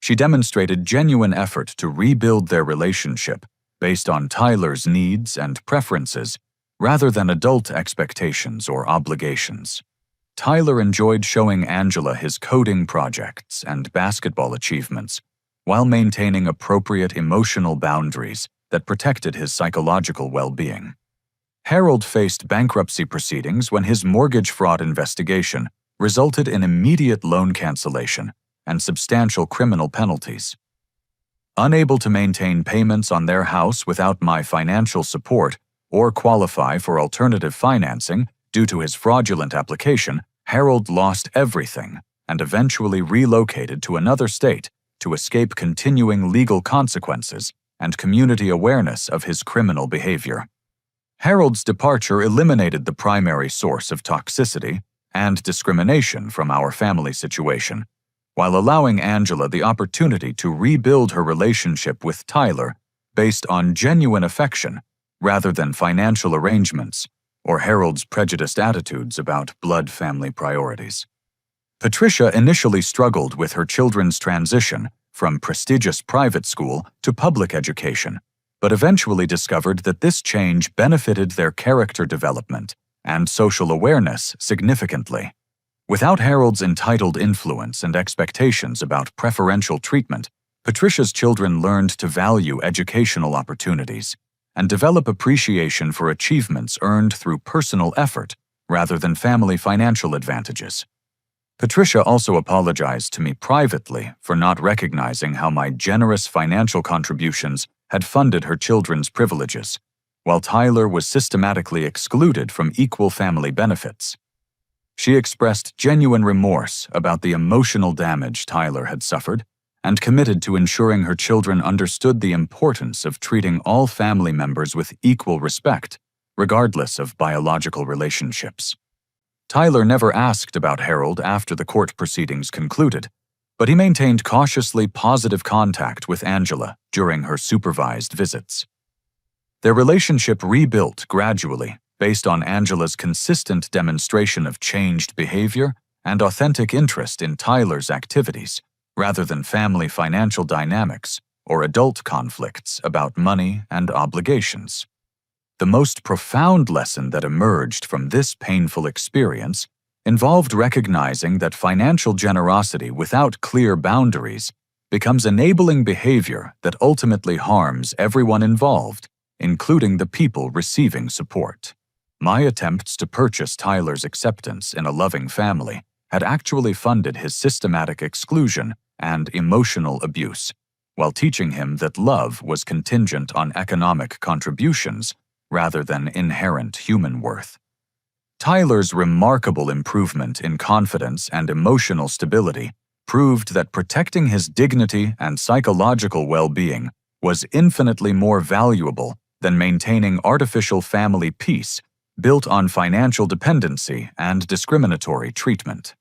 She demonstrated genuine effort to rebuild their relationship based on Tyler's needs and preferences rather than adult expectations or obligations. Tyler enjoyed showing Angela his coding projects and basketball achievements while maintaining appropriate emotional boundaries that protected his psychological well-being. Harold faced bankruptcy proceedings when his mortgage fraud investigation resulted in immediate loan cancellation and substantial criminal penalties. Unable to maintain payments on their house without my financial support or qualify for alternative financing due to his fraudulent application, Harold lost everything and eventually relocated to another state to escape continuing legal consequences and community awareness of his criminal behavior. Harold's departure eliminated the primary source of toxicity and discrimination from our family situation, while allowing Angela the opportunity to rebuild her relationship with Tyler based on genuine affection rather than financial arrangements or Harold's prejudiced attitudes about blood family priorities. Patricia initially struggled with her children's transition from prestigious private school to public education, but eventually discovered that this change benefited their character development and social awareness significantly. Without Harold's entitled influence and expectations about preferential treatment, Patricia's children learned to value educational opportunities and develop appreciation for achievements earned through personal effort rather than family financial advantages. Patricia also apologized to me privately for not recognizing how my generous financial contributions had funded her children's privileges, while Tyler was systematically excluded from equal family benefits. She expressed genuine remorse about the emotional damage Tyler had suffered and committed to ensuring her children understood the importance of treating all family members with equal respect, regardless of biological relationships. Tyler never asked about Harold after the court proceedings concluded, but he maintained cautiously positive contact with Angela during her supervised visits. Their relationship rebuilt gradually based on Angela's consistent demonstration of changed behavior and authentic interest in Tyler's activities, rather than family financial dynamics or adult conflicts about money and obligations. The most profound lesson that emerged from this painful experience involved recognizing that financial generosity without clear boundaries becomes enabling behavior that ultimately harms everyone involved, including the people receiving support. My attempts to purchase Tyler's acceptance in a loving family had actually funded his systematic exclusion and emotional abuse, while teaching him that love was contingent on economic contributions rather than inherent human worth. Tyler's remarkable improvement in confidence and emotional stability proved that protecting his dignity and psychological well-being was infinitely more valuable than maintaining artificial family peace built on financial dependency and discriminatory treatment.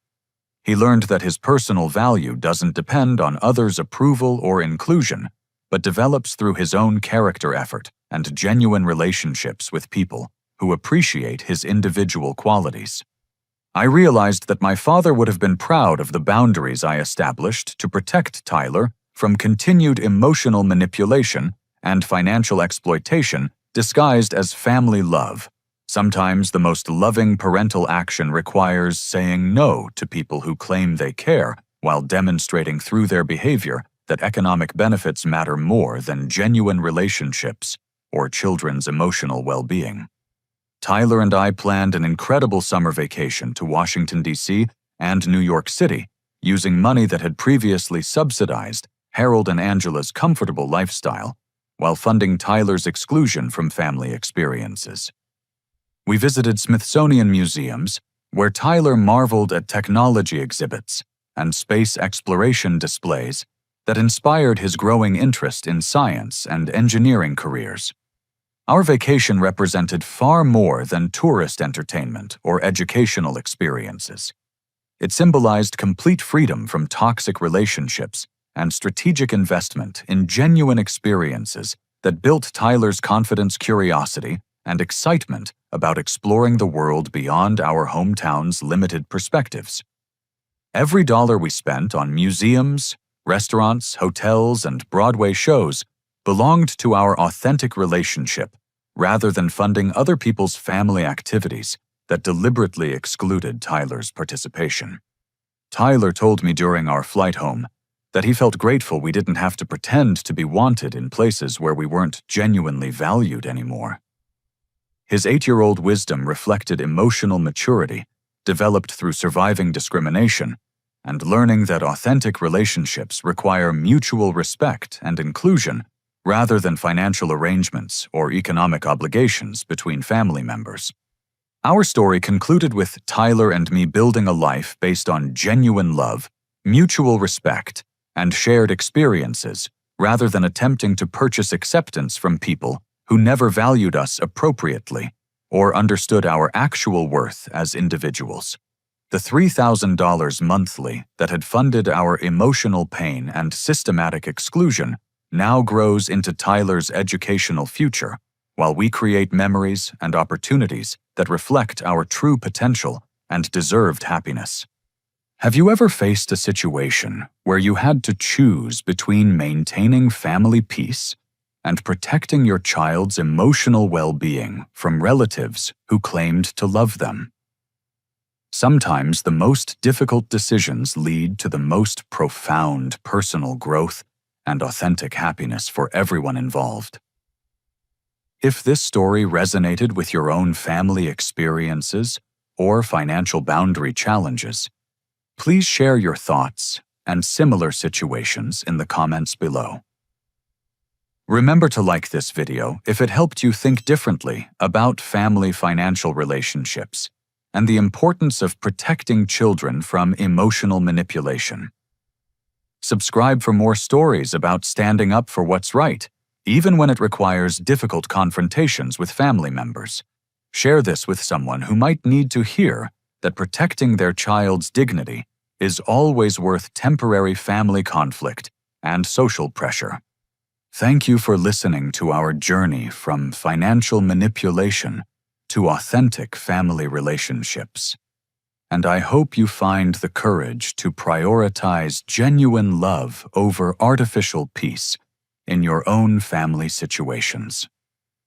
He learned that his personal value doesn't depend on others' approval or inclusion, but develops through his own character effort and genuine relationships with people who appreciate his individual qualities. I realized that my father would have been proud of the boundaries I established to protect Tyler from continued emotional manipulation and financial exploitation disguised as family love. Sometimes the most loving parental action requires saying no to people who claim they care while demonstrating through their behavior that economic benefits matter more than genuine relationships or children's emotional well-being. Tyler and I planned an incredible summer vacation to Washington, D.C. and New York City, using money that had previously subsidized Harold and Angela's comfortable lifestyle while funding Tyler's exclusion from family experiences. We visited Smithsonian museums, where Tyler marveled at technology exhibits and space exploration displays that inspired his growing interest in science and engineering careers. Our vacation represented far more than tourist entertainment or educational experiences. It symbolized complete freedom from toxic relationships and strategic investment in genuine experiences that built Tyler's confidence, curiosity, and excitement about exploring the world beyond our hometown's limited perspectives. Every dollar we spent on museums, restaurants, hotels, and Broadway shows belonged to our authentic relationship rather than funding other people's family activities that deliberately excluded Tyler's participation. Tyler told me during our flight home that he felt grateful we didn't have to pretend to be wanted in places where we weren't genuinely valued anymore. His 8-year-old wisdom reflected emotional maturity developed through surviving discrimination and learning that authentic relationships require mutual respect and inclusion rather than financial arrangements or economic obligations between family members. Our story concluded with Tyler and me building a life based on genuine love, mutual respect, and shared experiences rather than attempting to purchase acceptance from people who never valued us appropriately or understood our actual worth as individuals. The $3,000 monthly that had funded our emotional pain and systematic exclusion now grows into Tyler's educational future, while we create memories and opportunities that reflect our true potential and deserved happiness. Have you ever faced a situation where you had to choose between maintaining family peace and protecting your child's emotional well-being from relatives who claimed to love them? Sometimes the most difficult decisions lead to the most profound personal growth and authentic happiness for everyone involved. If this story resonated with your own family experiences or financial boundary challenges, please share your thoughts and similar situations in the comments below. Remember to like this video if it helped you think differently about family financial relationships, and the importance of protecting children from emotional manipulation. Subscribe for more stories about standing up for what's right, even when it requires difficult confrontations with family members. Share this with someone who might need to hear that protecting their child's dignity is always worth temporary family conflict and social pressure. Thank you for listening to our journey from financial manipulation to authentic family relationships. And I hope you find the courage to prioritize genuine love over artificial peace in your own family situations.